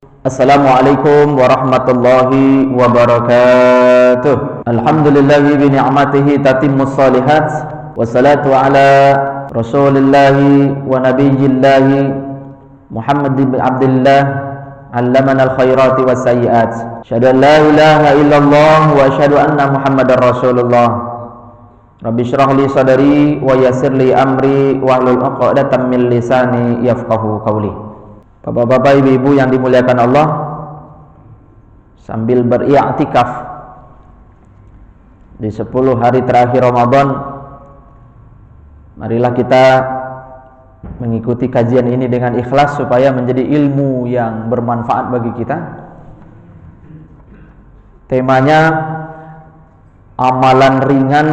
Assalamualaikum warahmatullahi wabarakatuh. Alhamdulillahi bi ni'matihi tatimmus shalihat. Wassalatu ala rasulillahi wa nabiyyillahi Muhammad bin Abdullah allamana al-khairati was sayyiat. Asyhadu an la ilaha illallah wa asyhadu anna Muhammadar Rasulullah. Rabbi shrah li sadri wa yassir li amri wahlul 'uqdatam min lisani yafqahu qawli. Bapak-bapak, ibu-ibu yang dimuliakan Allah, sambil beriktikaf di 10 hari terakhir Ramadan, marilah kita mengikuti kajian ini dengan ikhlas supaya menjadi ilmu yang bermanfaat bagi kita. Temanya amalan ringan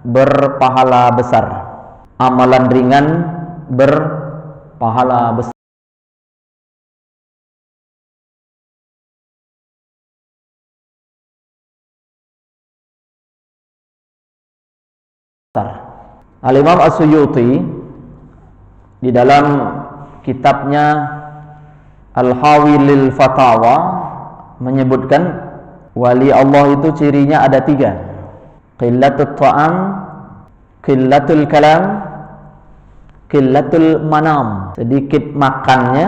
berpahala besar. Amalan ringan berpahala besar. Al-Imam As-Suyuti di dalam kitabnya Al-Hawi lil Fatawa menyebutkan wali Allah itu cirinya ada 3: qillatul ta'am, qillatul kalam, qillatul manam. Sedikit makannya,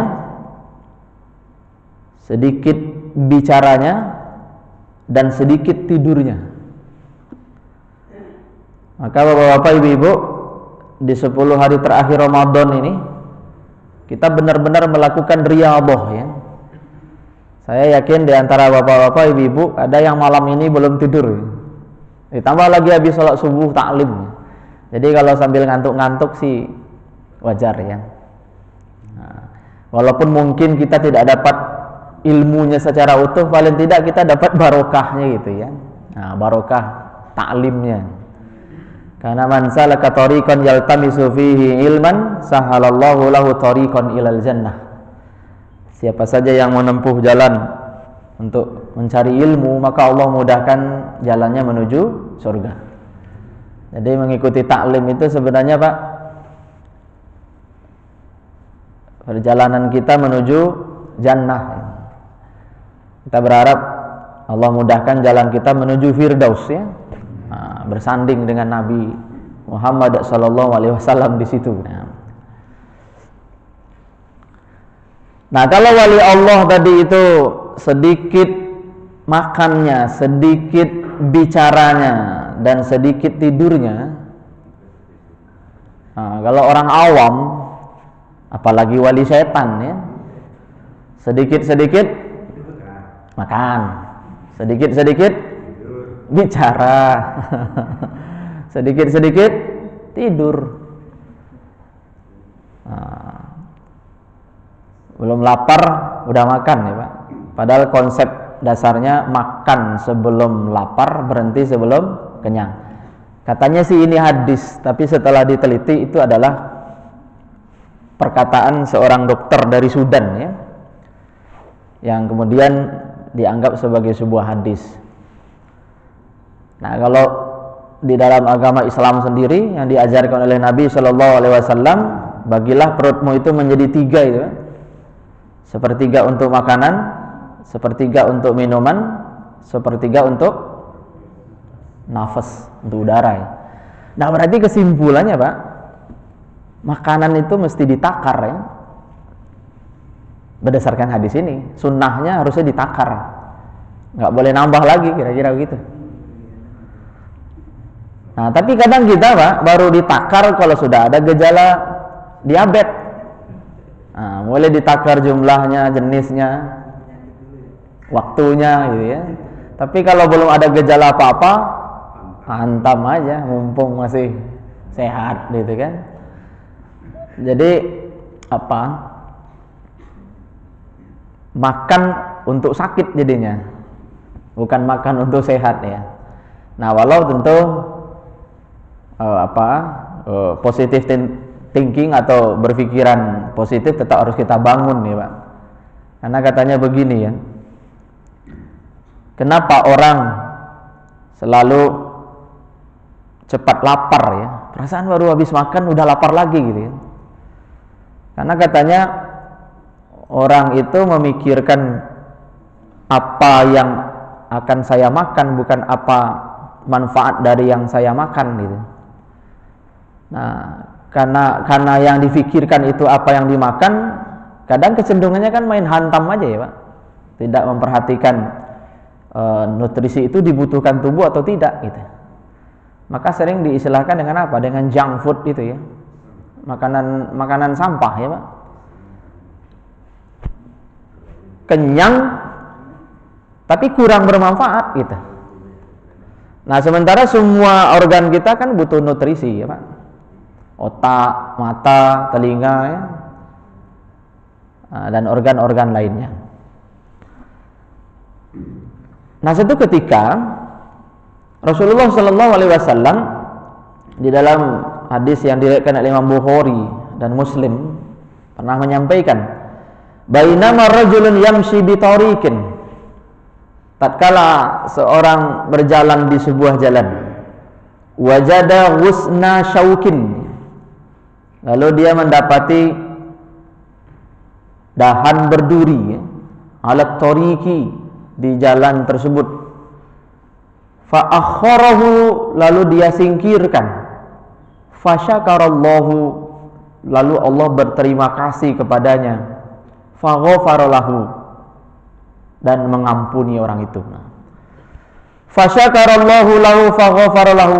sedikit bicaranya, dan sedikit tidurnya. Maka bapak-bapak, ibu-ibu, di 10 hari terakhir Ramadan ini kita benar-benar melakukan riyadhah ya. Saya yakin di antara bapak-bapak, ibu-ibu ada yang malam ini belum tidur ya. Ditambah lagi habis sholat subuh taklim. Jadi kalau sambil ngantuk-ngantuk sih wajar ya. Nah, walaupun mungkin kita tidak dapat ilmunya secara utuh, paling tidak kita dapat barokahnya gitu ya. Nah, barokah taklimnya. Karena man salaka tariqan yaltamisu fihi ilman sahalallahu lahu tariqan ilal jannah. Siapa saja yang menempuh jalan untuk mencari ilmu, maka Allah mudahkan jalannya menuju surga. Jadi mengikuti taklim itu sebenarnya Pak, perjalanan kita menuju jannah. Kita berharap Allah mudahkan jalan kita menuju firdaus ya. Nah, bersanding dengan Nabi Muhammad sallallahu alaihi wasallam di situ. Nah, kalau wali Allah tadi itu sedikit makannya, sedikit bicaranya, dan sedikit tidurnya. Nah, kalau orang awam, apalagi wali setan ya, sedikit-sedikit makan, sedikit-sedikit bicara, sedikit-sedikit tidur. Nah, belum lapar udah makan ya Pak. Padahal konsep dasarnya makan sebelum lapar, berhenti sebelum kenyang. Katanya sih ini hadis, tapi setelah diteliti itu adalah perkataan seorang dokter dari Sudan ya, yang kemudian dianggap sebagai sebuah hadis. Nah, kalau di dalam agama Islam sendiri yang diajarkan oleh Nabi Shallallahu Alaihi Wasallam, bagilah perutmu itu menjadi 3 itu, sepertiga untuk makanan, sepertiga untuk minuman, sepertiga untuk nafas, untuk udara ya. Nah, berarti kesimpulannya Pak, makanan itu mesti ditakar ya. Berdasarkan hadis ini, sunnahnya harusnya ditakar, nggak boleh nambah lagi, kira-kira begitu. Nah, tapi kadang kita Pak baru ditakar kalau sudah ada gejala diabetes. Nah, boleh ditakar jumlahnya, jenisnya, waktunya gitu ya. Tapi kalau belum ada gejala apa-apa, hantam aja, mumpung masih sehat gitu kan. Jadi apa? Makan untuk sakit jadinya, bukan makan untuk sehat ya. Nah, walau tentu positive thinking atau berpikiran positif tetap harus kita bangun nih Pak. Karena katanya begini ya, kenapa orang selalu cepat lapar ya? Perasaan baru habis makan udah lapar lagi gitu ya. Karena katanya orang itu memikirkan apa yang akan saya makan, bukan apa manfaat dari yang saya makan gitu. Nah, karena yang difikirkan itu apa yang dimakan, kadang kecenderungannya kan main hantam aja ya Pak, tidak memperhatikan nutrisi itu dibutuhkan tubuh atau tidak gitu. Maka sering diistilahkan dengan apa? Dengan junk food gitu ya, makanan sampah ya Pak. Kenyang tapi kurang bermanfaat gitu. Nah, sementara semua organ kita kan butuh nutrisi ya Pak. Otak, mata, telinga ya. Dan organ-organ lainnya. Nah, suatu ketika Rasulullah Shallallahu Alaihi Wasallam di dalam hadis yang diriwayatkan oleh Imam Bukhari dan Muslim pernah menyampaikan, bainama rajulun yamshi bi tariqin, tatkala seorang berjalan di sebuah jalan, wajada ghusna syaukin, lalu dia mendapati dahan berduri alat tariqi di jalan tersebut, fa akharahu, lalu dia singkirkan, fa syakarallahu, lalu Allah berterima kasih kepadanya, fa ghafara lahu, dan mengampuni orang itu. Fa syakarallahu lahu fa ghafara lahu,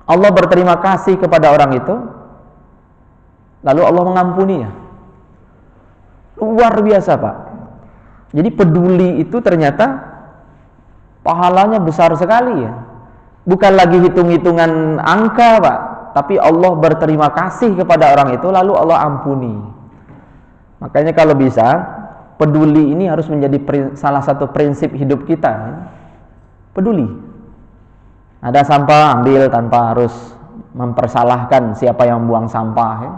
Allah berterima kasih kepada orang itu, lalu Allah mengampuninya. Luar biasa Pak. Jadi peduli itu ternyata pahalanya besar sekali ya. Bukan lagi hitung-hitungan angka Pak, tapi Allah berterima kasih kepada orang itu lalu Allah ampuni. Makanya kalau bisa, peduli ini harus menjadi salah satu prinsip hidup kita ya. Peduli. Ada sampah ambil tanpa harus mempersalahkan siapa yang buang sampah ya.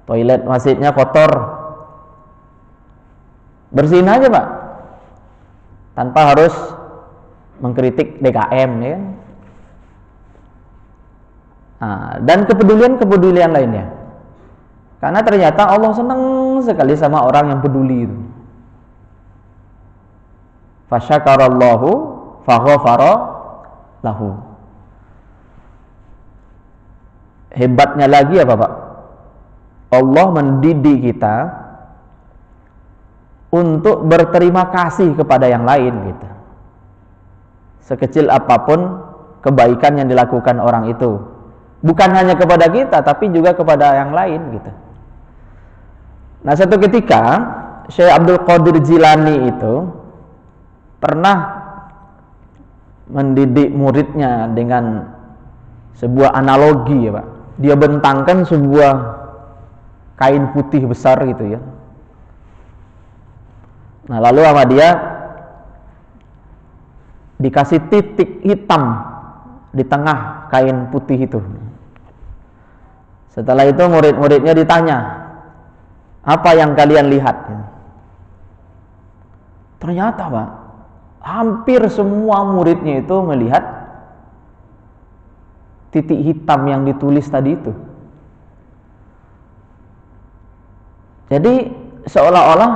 Toilet masjidnya kotor, bersihin aja Pak, tanpa harus mengkritik DKM ya. Nah, dan kepedulian lainnya, karena ternyata Allah senang sekali sama orang yang peduli itu. Fasyakarallahu faghafara lahu. Hebatnya lagi apa Pak? Allah mendidik kita untuk berterima kasih kepada yang lain gitu. Sekecil apapun kebaikan yang dilakukan orang itu, bukan hanya kepada kita tapi juga kepada yang lain gitu. Nah, satu ketika Syekh Abdul Qadir Jilani itu pernah mendidik muridnya dengan sebuah analogi ya Pak. Dia bentangkan sebuah kain putih besar gitu ya. Nah, lalu sama dia dikasih titik hitam di tengah kain putih itu. Setelah itu murid-muridnya ditanya, apa yang kalian lihat? Ternyata Pak, hampir semua muridnya itu melihat titik hitam yang ditulis tadi itu. Jadi seolah-olah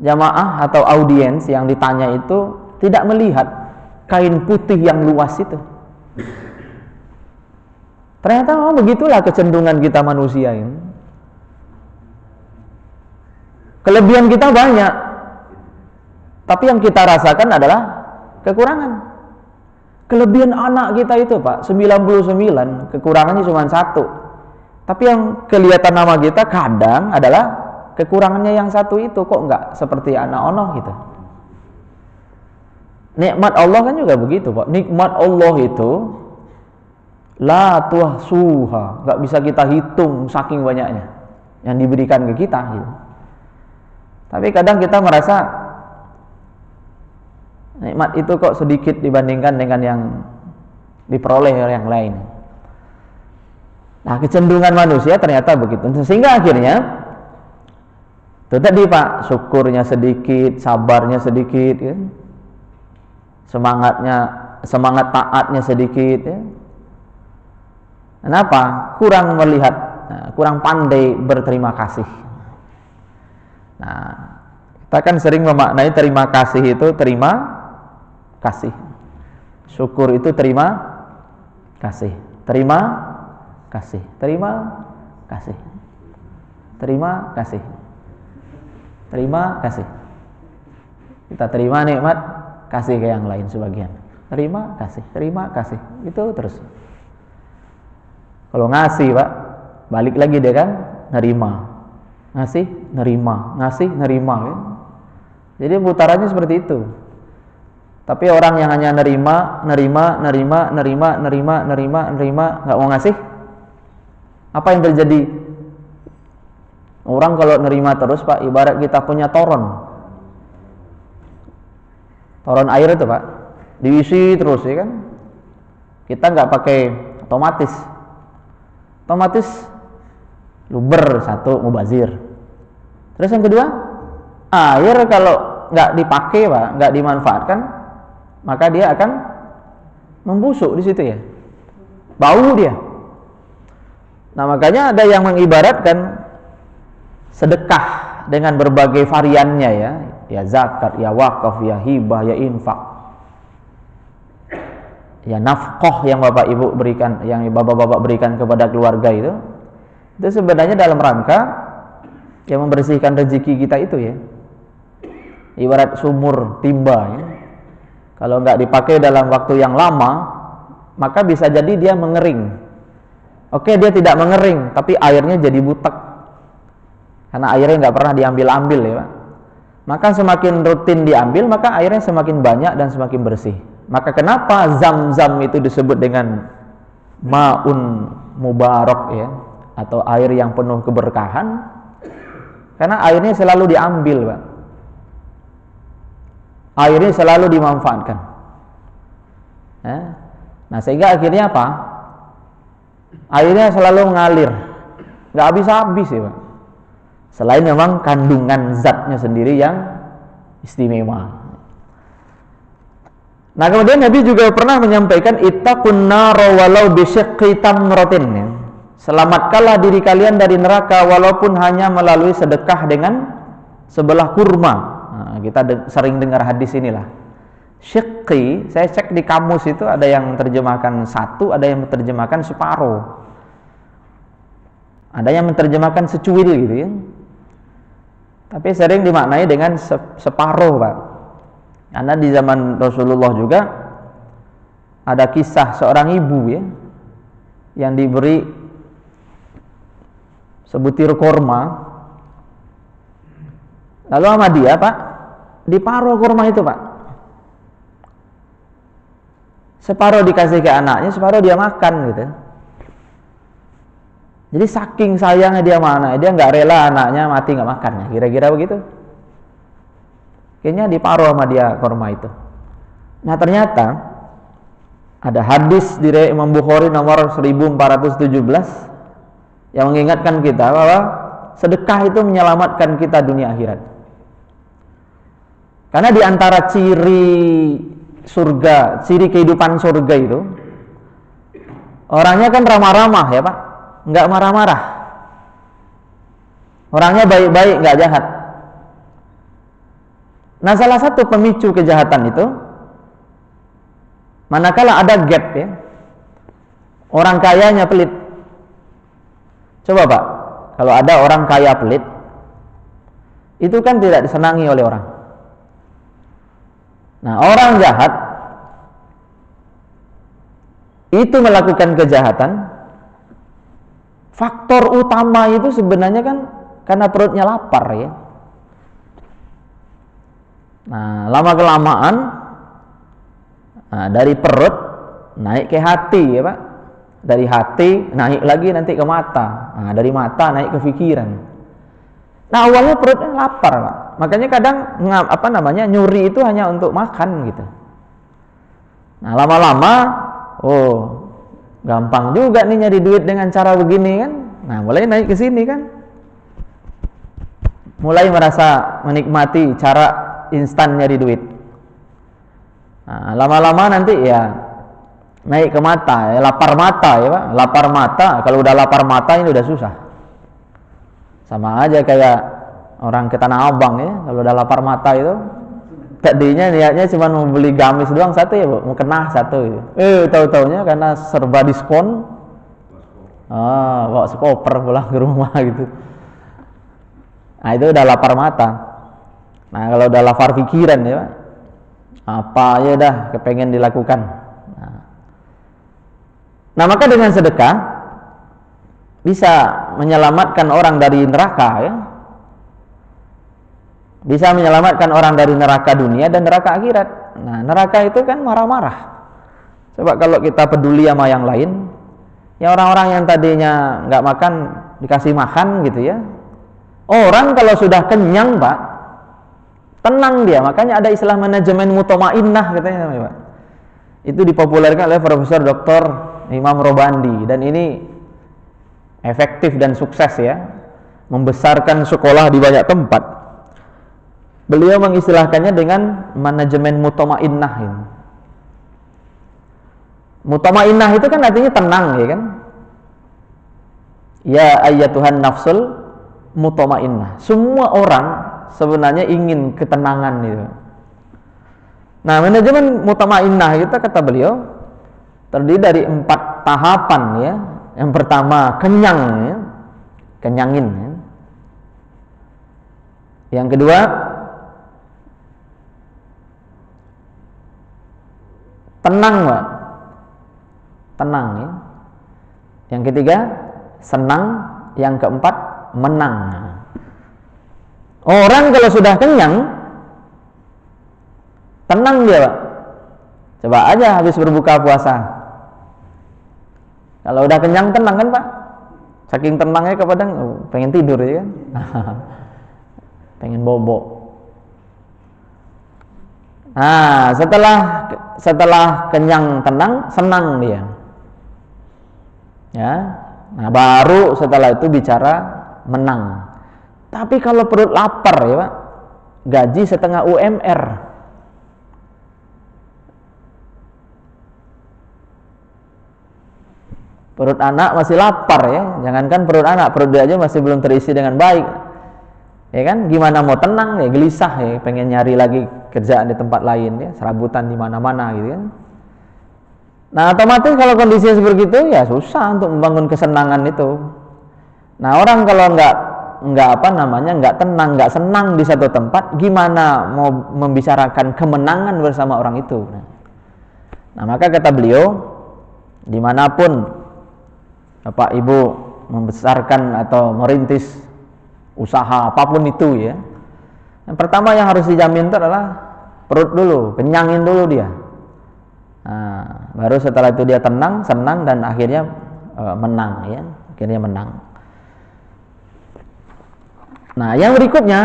jamaah atau audiens yang ditanya itu tidak melihat kain putih yang luas itu. Ternyata begitulah kecenderungan kita manusia ini. Kelebihan kita banyak, tapi yang kita rasakan adalah kekurangan. Kelebihan anak kita itu Pak 99, kekurangannya cuma 1. Tapi yang kelihatan nama kita kadang adalah kekurangannya yang 1 itu. Kok enggak seperti anak ono gitu. Nikmat Allah kan juga begitu Pak. Nikmat Allah itu la tuhsuha, enggak bisa kita hitung saking banyaknya yang diberikan ke kita gitu. Tapi kadang kita merasa nikmat itu kok sedikit dibandingkan dengan yang diperoleh oleh yang lain. Nah, kecenderungan manusia ternyata begitu. Sehingga akhirnya itu tadi Pak, syukurnya sedikit, sabarnya sedikit ya. Semangat taatnya sedikit ya. Kenapa? Kurang melihat kurang pandai berterima kasih. Nah, kita kan sering memaknai terima kasih itu terima kasih. Syukur itu terima kasih. Terima kasih. Terima kasih. Terima kasih. Terima kasih. Kita terima nikmat, kasih ke yang lain sebagian. Terima kasih. Terima kasih. Itu terus. Kalau ngasih, Pak, balik lagi dia kan nerima. Ngasih, nerima. Ngasih, nerima kan? Jadi putarannya seperti itu. Tapi orang yang hanya nerima, nggak mau ngasih, apa yang terjadi? Orang kalau nerima terus, Pak, ibarat kita punya toron air itu, Pak, diisi terus, ya kan? Kita nggak pakai otomatis luber satu, mubazir. Terus yang kedua, air kalau nggak dipakai, Pak, nggak dimanfaatkan, maka dia akan membusuk di situ, ya, bau dia. Nah, makanya ada yang mengibaratkan sedekah dengan berbagai variannya, ya zakat, ya wakaf, ya hibah, ya infak, ya nafkah yang bapak ibu berikan, yang bapak-bapak berikan kepada keluarga itu sebenarnya dalam rangka yang membersihkan rezeki kita itu, ya. Ibarat sumur timba, ya. Kalau nggak dipakai dalam waktu yang lama, maka bisa jadi dia mengering. Oke, dia tidak mengering, tapi airnya jadi butek karena airnya nggak pernah diambil-ambil, ya, Pak. Maka semakin rutin diambil, maka airnya semakin banyak dan semakin bersih. Maka kenapa Zam-Zam itu disebut dengan ma'un mubarak, ya, atau air yang penuh keberkahan? Karena airnya selalu diambil, Pak. Airnya selalu dimanfaatkan. Nah, sehingga akhirnya apa? Airnya selalu mengalir, nggak habis-habis, ya, Pak. Selain memang kandungan zatnya sendiri yang istimewa. Nah, kemudian Nabi juga pernah menyampaikan ittaqun nar walau bisyiqqi tamratin, ya. Selamatkanlah diri kalian dari neraka walaupun hanya melalui sedekah dengan sebelah kurma. Nah, kita sering dengar hadis inilah. Syiqqi, saya cek di kamus itu ada yang menerjemahkan satu, ada yang menerjemahkan separuh. Ada yang menerjemahkan secuil gitu, ya. Tapi sering dimaknai dengan separuh, Pak. Karena di zaman Rasulullah juga ada kisah seorang ibu, ya, yang diberi sebutir kurma. Lalu sama dia, Pak, diparuh kurma itu, Pak. Separuh dikasih ke anaknya, separuh dia makan gitu. Jadi saking sayangnya dia mana, dia nggak rela anaknya mati nggak makannya, kira-kira begitu. Kayaknya diparuh sama dia kurma itu. Nah, ternyata ada hadis di Imam Bukhari nomor 1417 yang mengingatkan kita bahwa sedekah itu menyelamatkan kita dunia akhirat. Karena di antara ciri surga, ciri kehidupan surga itu, orangnya kan ramah-ramah, ya, Pak, nggak marah-marah. Orangnya baik-baik, nggak jahat. Nah, salah satu pemicu kejahatan itu, manakala ada gap, ya, orang kayanya pelit. Coba, Pak, kalau ada orang kaya pelit, itu kan tidak disenangi oleh orang. Nah, orang jahat itu melakukan kejahatan, faktor utama itu sebenarnya kan karena perutnya lapar, ya. Nah, lama-kelamaan, dari perut naik ke hati, ya, Pak. Dari hati naik lagi nanti ke mata. Nah, dari mata naik ke pikiran. Nah, awalnya perutnya lapar, Pak. Makanya kadang nyuri itu hanya untuk makan gitu. Nah, lama-lama, gampang juga nih nyari duit dengan cara begini kan. Nah, mulai naik ke sini kan. Mulai merasa menikmati cara instan nyari duit. Nah, lama-lama nanti ya naik ke mata, ya, lapar mata ya Pak. Lapar mata, kalau udah lapar mata ini udah susah. Sama aja kayak orang ke Tanah Abang ya, kalau udah lapar mata itu tadinya niatnya cuma mau beli gamis doang satu ya Bu, mau kena satu gitu. Tahu-taunya karena serba diskon, bawa sekoper pulang ke rumah gitu. Nah itu udah lapar mata. Nah kalau udah lapar pikiran ya Pak, apa aja dah kepengen dilakukan. Nah maka dengan sedekah bisa menyelamatkan orang dari neraka ya, bisa menyelamatkan orang dari neraka dunia dan neraka akhirat. Nah neraka itu kan marah-marah. Coba kalau kita peduli sama yang lain, ya orang-orang yang tadinya nggak makan dikasih makan gitu ya. Orang kalau sudah kenyang Pak, tenang dia. Makanya ada istilah manajemen mutmainnah katanya Pak. Itu dipopulerkan oleh Profesor Dr. Imam Robandi, dan ini efektif dan sukses ya, membesarkan sekolah di banyak tempat. Beliau mengistilahkannya dengan manajemen mutmainnah ini. Mutmainnah itu kan artinya tenang ya kan. Ya ayyatuhan nafsul mutmainnah. Semua orang sebenarnya ingin ketenangan itu. Nah, manajemen mutmainnah kita kata beliau terdiri dari 4 tahapan ya. Yang pertama kenyang ya, kenyangin ya. Yang kedua tenang Pak, tenang ya. Yang ketiga senang, yang keempat menang. Orang kalau sudah kenyang tenang dia Pak. Coba aja habis berbuka puasa. Kalau udah kenyang tenang kan Pak? Saking tenangnya kadang pengen tidur ya kan? Pengen bobo. Nah, setelah kenyang tenang, senang dia. Ya. Nah, baru setelah itu bicara menang. Tapi kalau perut lapar ya Pak, gaji setengah UMR. Perut anak masih lapar ya, jangankan perut anak, perut dia aja masih belum terisi dengan baik. Ya kan, gimana mau tenang ya, gelisah ya, pengen nyari lagi kerjaan di tempat lain ya, serabutan di mana-mana gitu kan. Nah, otomatis kalau kondisinya seperti itu ya susah untuk membangun kesenangan itu. Nah, orang kalau nggak tenang, nggak senang di satu tempat, gimana mau membicarakan kemenangan bersama orang itu? Nah, maka kata beliau, dimanapun Bapak Ibu membesarkan atau merintis usaha apapun itu ya, yang pertama yang harus dijamin itu adalah perut dulu, kenyangin dulu dia. Nah, baru setelah itu dia tenang, senang, dan akhirnya menang ya, akhirnya menang. Nah, yang berikutnya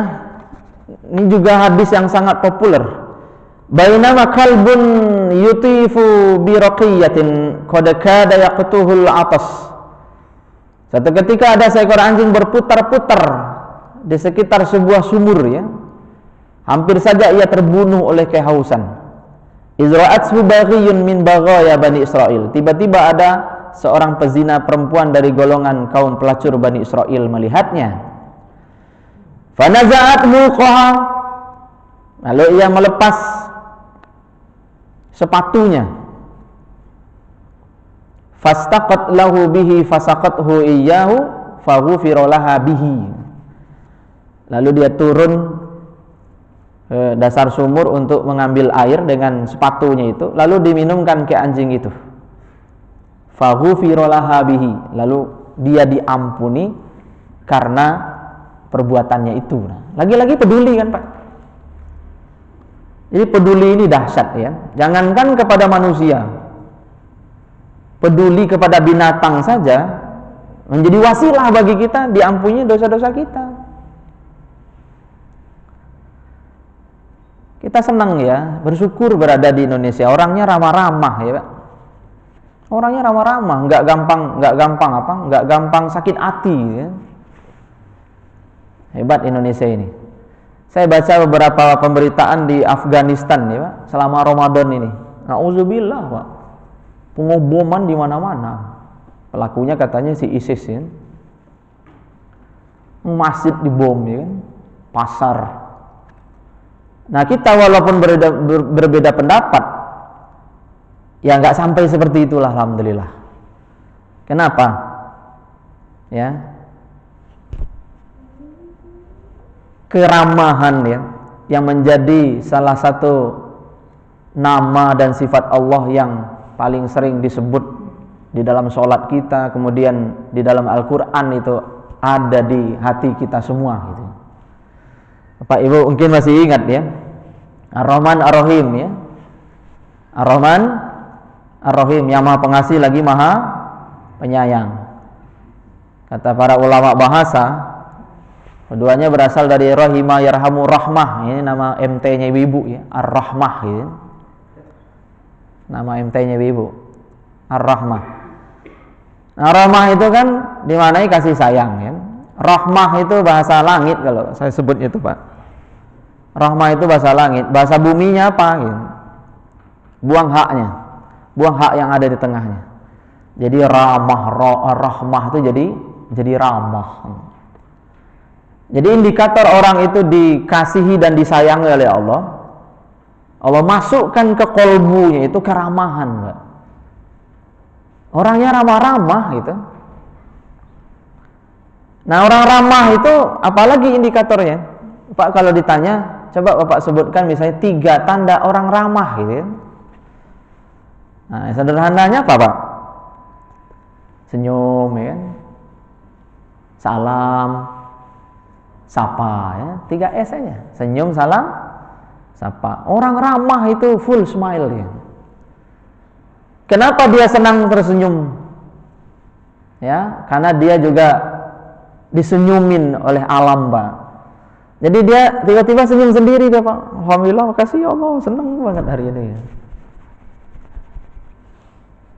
ini juga hadis yang sangat populer. Bainama kalbun yutifu bi raqiyatin qad kada yaqtuhul atas. Satu ketika ada seekor anjing berputar-putar di sekitar sebuah sumur ya. Hampir saja ia terbunuh oleh kehausan. Izra'athu baghiyun min baghaya Bani Israel. Tiba-tiba ada seorang pezina perempuan dari golongan kaum pelacur Bani Israel melihatnya. Fanaza'at muqaha. Lalu ia melepas sepatunya. Fastaqat lahu bihi fasaqathu iyyahu faghufira laha bihi. Lalu dia turun ke dasar sumur untuk mengambil air dengan sepatunya itu, lalu diminumkan ke anjing itu. Faghufira laha bihi. Lalu dia diampuni karena perbuatannya itu. Lagi-lagi peduli kan Pak? Jadi peduli ini dahsyat ya. Jangankan kepada manusia, peduli kepada binatang saja menjadi wasilah bagi kita diampuni dosa-dosa kita. Kita senang ya, bersyukur berada di Indonesia. Orangnya ramah-ramah ya Pak. Orangnya ramah-ramah, nggak gampang sakit hati ya. Hebat Indonesia ini. Saya baca beberapa pemberitaan di Afghanistan ya Pak, selama Ramadan ini. Nauzubillah Pak. Pengoboman di mana-mana. Pelakunya katanya si ISIS ya. Masjid dibom ya kan? Pasar. Nah kita walaupun berbeda pendapat, ya nggak sampai seperti itulah, alhamdulillah. Kenapa? Ya, keramahan ya, yang menjadi salah satu nama dan sifat Allah yang paling sering disebut di dalam sholat kita, kemudian di dalam Al-Quran itu ada di hati kita semua gitu. Bapak Ibu mungkin masih ingat ya, Ar-Rahman Ar-Rahim ya, Ar-Rahman Ar-Rahim, yang maha pengasih lagi maha penyayang. Kata para ulama bahasa, keduanya berasal dari Rahimah Yarhamu Rahmah. Ini nama MT-nya ibu ya, Ar-Rahmah gitu. Nama MT-nya ibu Ar-Rahmah. Nah, Rahmah itu kan dimanai kasih sayang ya. Rahmah itu bahasa langit kalau saya sebut itu Pak. Rahmah itu bahasa langit. Bahasa buminya apa gitu? Buang haknya, buang hak yang ada di tengahnya. Jadi rahmah itu jadi ramah. Jadi indikator orang itu dikasihi dan disayangi oleh Allah. Allah masukkan ke kolbunya itu keramahan, Pak. Orangnya ramah-ramah gitu. Nah, orang ramah itu apalagi indikatornya? Pak kalau ditanya, coba Bapak sebutkan misalnya 3 tanda orang ramah gitu. Nah, sederhananya apa, Pak? Senyum ya kan? Salam, sapa ya, 3S aja. Senyum, salam, sapa. Orang ramah itu full smile ya. Kenapa dia senang tersenyum? Ya, karena dia juga disenyumin oleh alam, Pak. Jadi dia tiba-tiba senyum sendiri dia, Pak. Alhamdulillah, makasih ya Allah, senang banget hari ini.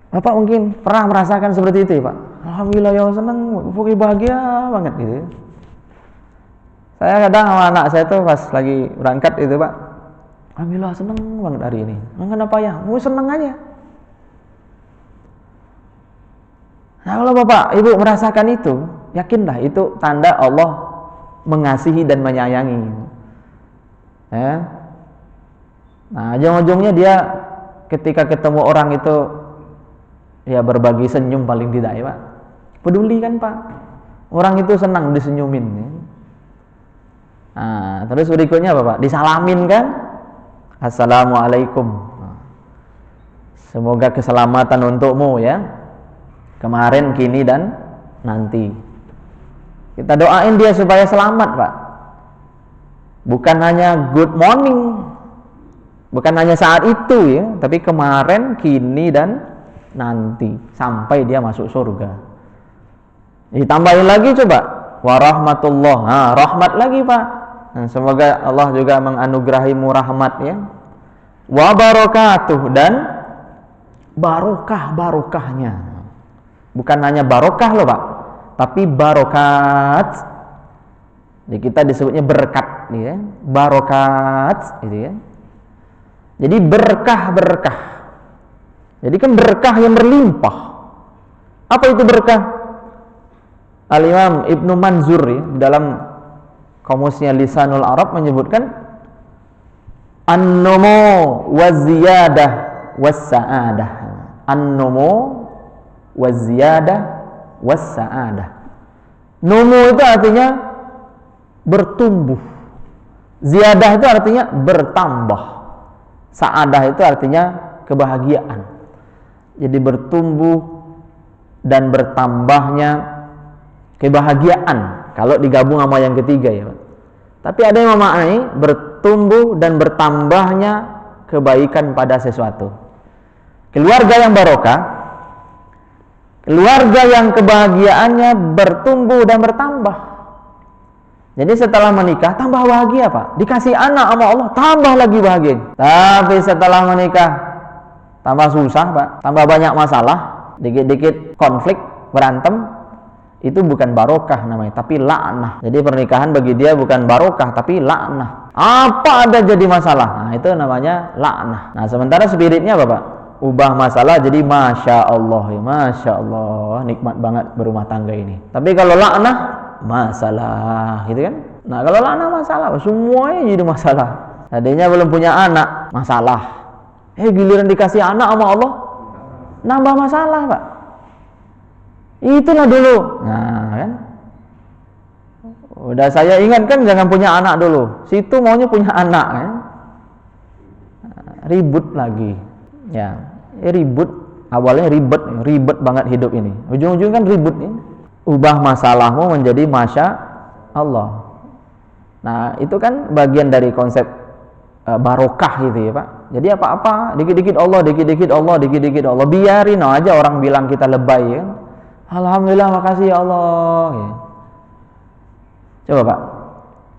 Bapak mungkin pernah merasakan seperti itu ya, Pak. Alhamdulillah ya Allah, senang, pokoknya bahagia banget gitu. Saya kadang sama anak saya tuh pas lagi berangkat itu, Pak. Alhamdulillah senang banget hari ini. Kenapa ya? Mau senang aja. Nah, kalau Bapak Ibu merasakan itu, yakinlah itu tanda Allah mengasihi dan menyayangi. Ya. Nah, ujung-ujungnya dia ketika ketemu orang itu ya berbagi senyum paling tidak ya, Pak. Peduli kan, Pak. Orang itu senang disenyumin ya. Nah, terus berikutnya apa, Pak? Disalamin kan? Assalamualaikum. Semoga keselamatan untukmu ya. Kemarin, kini, dan nanti. Kita doain dia supaya selamat, Pak. Bukan hanya good morning, bukan hanya saat itu ya, tapi kemarin, kini, dan nanti sampai dia masuk surga. Ditambahin lagi coba, warahmatullah. Nah, rahmat lagi, Pak. Nah, semoga Allah juga menganugerahimu rahmat ya. Wa barakatuh, dan barokahnya. Bukan hanya barokah loh, Pak, tapi barokat. Jadi kita disebutnya berkat ya. Barokat gitu ya. Jadi berkah. Jadi kan berkah yang berlimpah. Apa itu berkah? Al-Imam Ibnu Manzur ya, dalam kamusnya Lisanul Arab menyebutkan an-numu waz-ziyadah was-sa'adah. An-numu waz-ziyadah was-sa'adah. Numu itu artinya bertumbuh. Ziyadah itu artinya bertambah. Sa'adah itu artinya kebahagiaan. Jadi bertumbuh dan bertambahnya kebahagiaan kalau digabung sama yang ketiga ya, Pak. Tapi ada yang memaknai bertumbuh dan bertambahnya kebaikan pada sesuatu. Keluarga yang barokah, keluarga yang kebahagiaannya bertumbuh dan bertambah. Jadi setelah menikah tambah bahagia, Pak. Dikasih anak sama Allah tambah lagi bahagia. Tapi setelah menikah tambah susah, Pak. Tambah banyak masalah, dikit-dikit konflik, berantem. Itu bukan barokah namanya, tapi laknah. Jadi pernikahan bagi dia bukan barokah, tapi laknah. Apa ada jadi masalah? Nah, itu namanya laknah. Nah, sementara spiritnya apa, Pak? ubah masalah jadi masya Allah, ya masya Allah, nikmat banget berumah tangga ini. Tapi kalau laknah masalah, gitu kan? Nah kalau laknah masalah, semuanya jadi masalah. Tadinya belum punya anak, masalah. Giliran dikasih anak sama Allah, nambah masalah, Pak. Itulah dulu. Nah kan, udah saya ingatkan jangan punya anak dulu. Situ maunya punya anak, kan? Ribut lagi. Ya, ribut. Awalnya ribet banget hidup ini. Ujung-ujung kan ribut ini. Ubah masalahmu menjadi masya Allah. Nah, itu kan bagian dari konsep barokah gitu ya, Pak. Jadi apa-apa, dikit-dikit Allah, dikit-dikit Allah, dikit-dikit Allah. Biarin aja orang bilang kita lebay, ya. Alhamdulillah, makasih ya Allah. Ya. Coba, Pak,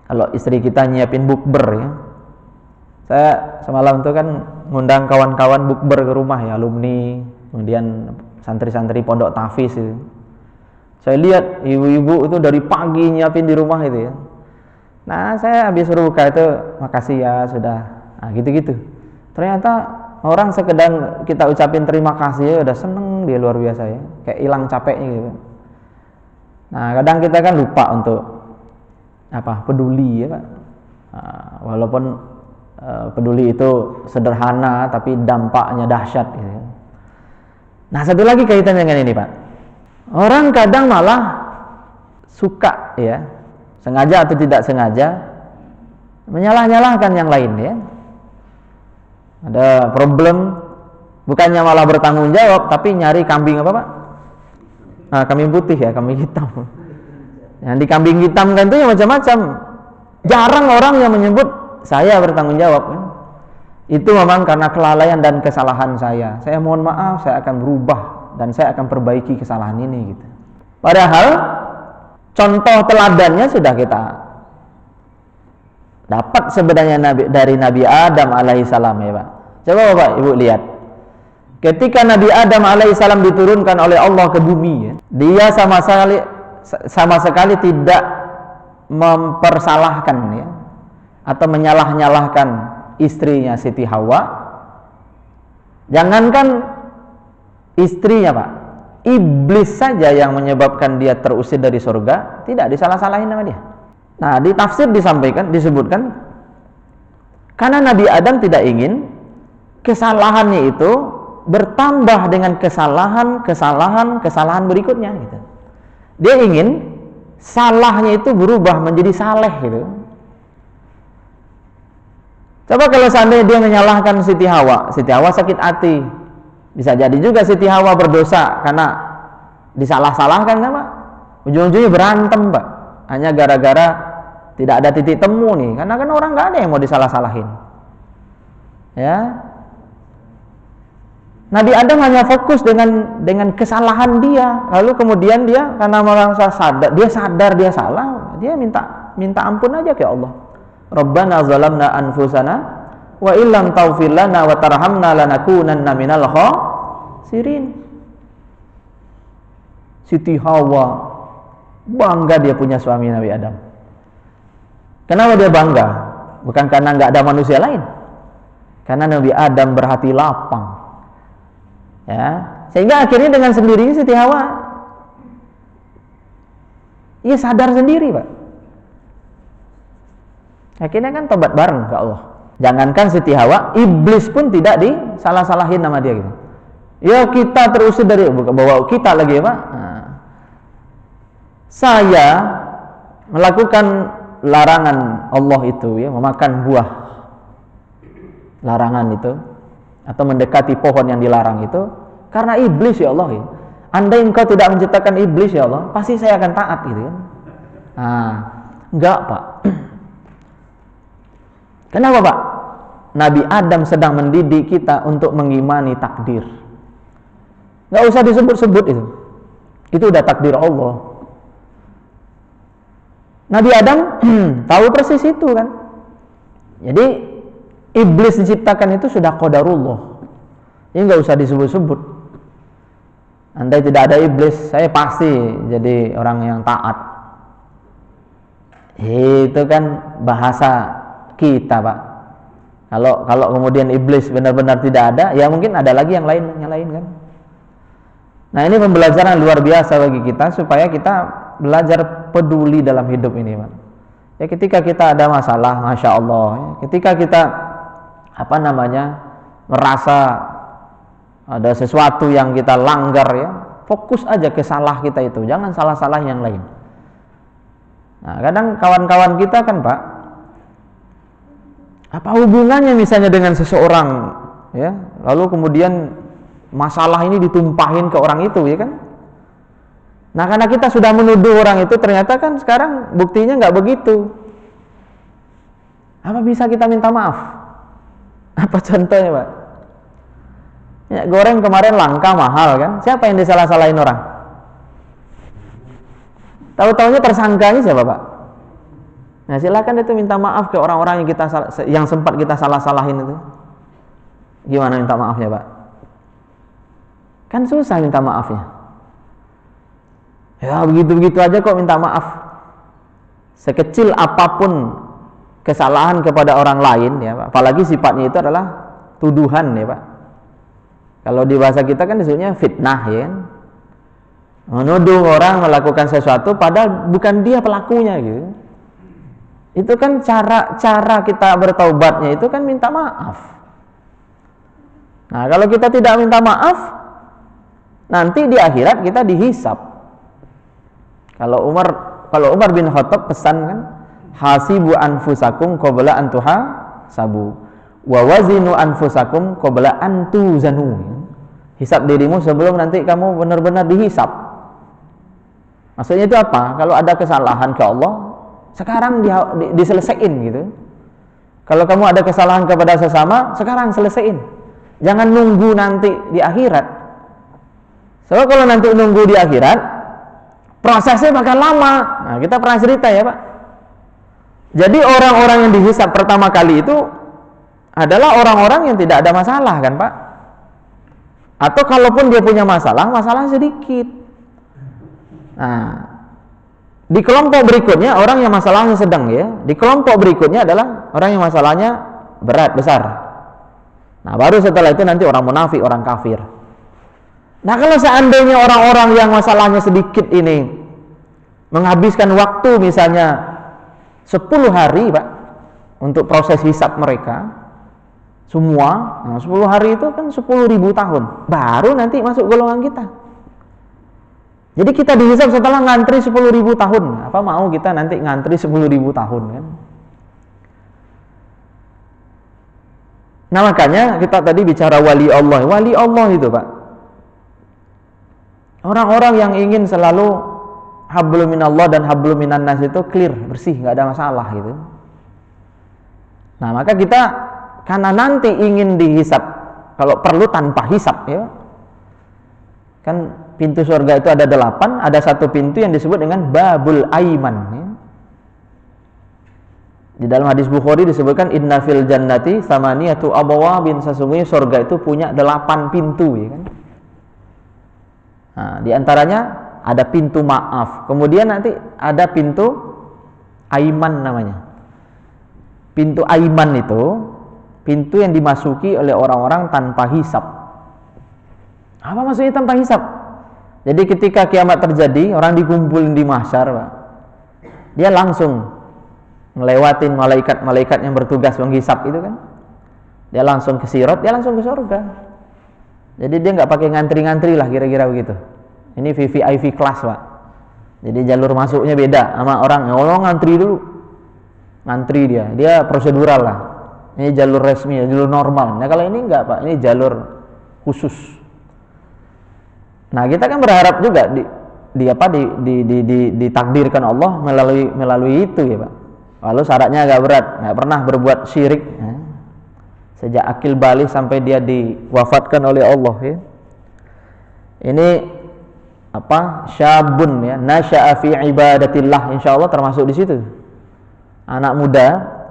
kalau istri kita nyiapin bukber, ya. Saya semalam itu kan ngundang kawan-kawan bukber ke rumah, ya, alumni, kemudian santri-santri pondok tahfiz itu. Saya lihat ibu-ibu itu dari pagi nyiapin di rumah itu, ya. Nah, saya habis berbuka itu, makasih ya sudah. Nah, gitu-gitu. Ternyata orang sekedar kita ucapin terima kasih ya udah seneng dia luar biasa, ya. Kayak hilang capeknya gitu. Nah, kadang kita kan lupa untuk peduli, ya, Pak. Nah, walaupun peduli itu sederhana tapi dampaknya dahsyat, gitu. Nah, satu lagi kaitan dengan ini, Pak. Orang kadang malah suka, ya, sengaja atau tidak sengaja menyalah-nyalahkan yang lain, ya. Ada problem, bukannya malah bertanggung jawab tapi nyari kambing apa, Pak? Nah, kambing putih, ya, kambing hitam. Yang di kambing hitam kan itu yang macam-macam. Jarang orang yang menyebut saya bertanggung jawab, kan? Itu memang karena kelalaian dan kesalahan saya. Saya mohon maaf, saya akan berubah dan saya akan perbaiki kesalahan ini, gitu. Padahal contoh teladannya sudah kita dapat sebenarnya dari Nabi Adam alaihissalam, ya, Pak. Coba Bapak Ibu lihat. Ketika Nabi Adam alaihissalam diturunkan oleh Allah ke bumi, ya, dia sama sekali tidak mempersalahkan, ya, atau menyalah-nyalahkan istrinya Siti Hawa. Jangankan istrinya, Pak, iblis saja yang menyebabkan dia terusir dari surga tidak disalah-salahin sama dia. Nah, di tafsir disebutkan karena Nabi Adam tidak ingin kesalahannya itu bertambah dengan kesalahan berikutnya, gitu. Dia ingin salahnya itu berubah menjadi saleh, gitu. Coba kalau seandainya dia menyalahkan Siti Hawa sakit hati. Bisa jadi juga Siti Hawa berdosa karena disalah-salahkan, kan, Pak? Ujung-ujungnya berantem, Pak. Hanya gara-gara tidak ada titik temu nih, karena kan orang nggak ada yang mau disalah-salahin, ya. Nabi Adam hanya fokus dengan kesalahan dia, lalu kemudian dia karena merasa dia salah, dia minta ampun aja ke Allah. Rabbana zalamna anfusana wa illam taghfir lana wa tarhamna lanakunanna minal khasirin. Siti Hawa bangga dia punya suami Nabi Adam. Kenapa dia bangga? Bukan karena nggak ada manusia lain, karena Nabi Adam berhati lapang, ya. Sehingga akhirnya dengan sendirinya Siti Hawa, ia sadar sendiri, Pak. Akhirnya kan tobat bareng ke Allah. Jangankan Siti Hawa, iblis pun tidak disalah-salahin nama dia, gitu. Ya, kita terusir dari bawa kita lagi, ya, Pak. Nah, saya melakukan larangan Allah itu, ya, memakan buah larangan itu atau mendekati pohon yang dilarang itu karena iblis, ya Allah, ya. Andai engkau tidak menciptakan iblis, ya Allah, pasti saya akan taat, gitu, kan. Nah, enggak, Pak. Kenapa, Pak? Nabi Adam sedang mendidik kita untuk mengimani takdir. Enggak usah disebut-sebut itu. Itu udah takdir Allah. Nabi Adam tahu persis itu, kan. Jadi iblis diciptakan itu sudah qadarullah. Ini nggak usah disebut-sebut. Andai tidak ada iblis, saya pasti jadi orang yang taat. Itu kan bahasa kita, Pak. Kalau kemudian iblis benar-benar tidak ada, ya mungkin ada lagi yang lain kan. Nah, ini pembelajaran luar biasa bagi kita supaya kita belajar peduli dalam hidup ini, Pak. Ya, ketika kita ada masalah, masya Allah, ya, ketika kita merasa ada sesuatu yang kita langgar, ya, fokus aja ke salah kita itu, jangan salah-salah yang lain. Nah, kadang kawan-kawan kita kan, Pak, apa hubungannya misalnya dengan seseorang, ya, lalu kemudian masalah ini ditumpahin ke orang itu, ya kan? Nah, karena kita sudah menuduh orang itu, ternyata kan sekarang buktinya nggak begitu. Apa bisa kita minta maaf? Apa contohnya, Pak? Ya, goreng kemarin langka mahal kan? Siapa yang disalah-salahin orang? Tahu-taunya tersangkanya siapa, Pak? Nah, silakan itu minta maaf ke orang-orang yang sempat kita salah-salahin itu. Gimana minta maafnya, Pak? Kan susah minta maafnya. Ya, begitu-begitu aja kok minta maaf. Sekecil apapun kesalahan kepada orang lain, ya Pak. Apalagi sifatnya itu adalah tuduhan, ya Pak. Kalau di bahasa kita kan disebutnya fitnah, ya kan? Menuduh orang melakukan sesuatu padahal bukan dia pelakunya, gitu. Itu kan cara kita bertaubatnya itu kan minta maaf. Nah, kalau kita tidak minta maaf, nanti di akhirat kita dihisab. Kalau Umar bin Khattab pesan kan, hasibu anfusakum qabla an tuhasabu wa wazinu anfusakum qabla an tuzanu. Hisab dirimu sebelum nanti kamu benar-benar dihisab. Maksudnya itu apa? Kalau ada kesalahan ke Allah, sekarang diselesaikan gitu. Kalau kamu ada kesalahan kepada sesama, sekarang selesaiin. Jangan nunggu nanti di akhirat. Soalnya kalau nanti nunggu di akhirat, prosesnya bakal lama. Nah, kita pernah cerita, ya Pak. Jadi orang-orang yang dihisab pertama kali itu adalah orang-orang yang tidak ada masalah kan, Pak? Atau kalaupun dia punya masalah sedikit. Nah, di kelompok berikutnya orang yang masalahnya sedang, ya. Di kelompok berikutnya adalah orang yang masalahnya berat, besar. Nah, baru setelah itu nanti orang munafik, orang kafir. Nah, kalau seandainya orang-orang yang masalahnya sedikit ini menghabiskan waktu misalnya 10 hari, Pak, untuk proses hisab mereka semua, nah 10 hari itu kan 10.000 tahun, baru nanti masuk golongan kita. Jadi kita dihisab setelah ngantri 10.000 tahun. Apa mau kita nanti ngantri 10.000 tahun kan? Nah, makanya kita tadi bicara wali Allah. Wali Allah itu, Pak, orang-orang yang ingin selalu hablum minallah dan hablum minan nas itu clear, bersih, nggak ada masalah gitu. Nah, maka kita karena nanti ingin dihisab, kalau perlu tanpa hisab, ya. Kan pintu surga itu ada 8, ada satu pintu yang disebut dengan babul aiman, ya. Di dalam hadis Bukhari disebutkan inna fil jannati samaniyatu abwabin, sesungguhnya surga itu punya 8 pintu, ya kan. Nah, di antaranya ada pintu maaf, kemudian nanti ada pintu aiman namanya. Pintu aiman itu pintu yang dimasuki oleh orang-orang tanpa hisab. Apa maksudnya tanpa hisab? Jadi ketika kiamat terjadi, orang dikumpulin di mahsyar, Pak, dia langsung ngelewatin malaikat-malaikat yang bertugas menghisab itu kan. Dia langsung ke sirat, dia langsung ke surga. Jadi dia nggak pakai ngantri-ngantri lah, kira-kira begitu. Ini VVIP kelas, Pak. Jadi jalur masuknya beda sama orang ngantri dulu. Ngantri dia prosedural lah. Ini jalur resmi, jalur normal. Nah, kalau ini enggak, Pak, ini jalur khusus. Nah, kita kan berharap juga ditakdirkan Allah melalui itu, ya Pak. Lalu syaratnya agak berat, nggak pernah berbuat syirik, ya. Sejak akil balik sampai dia diwafatkan oleh Allah, ya. Ini syabun, ya, nasya'a fi ibadatillah, insyaallah termasuk di situ. Anak muda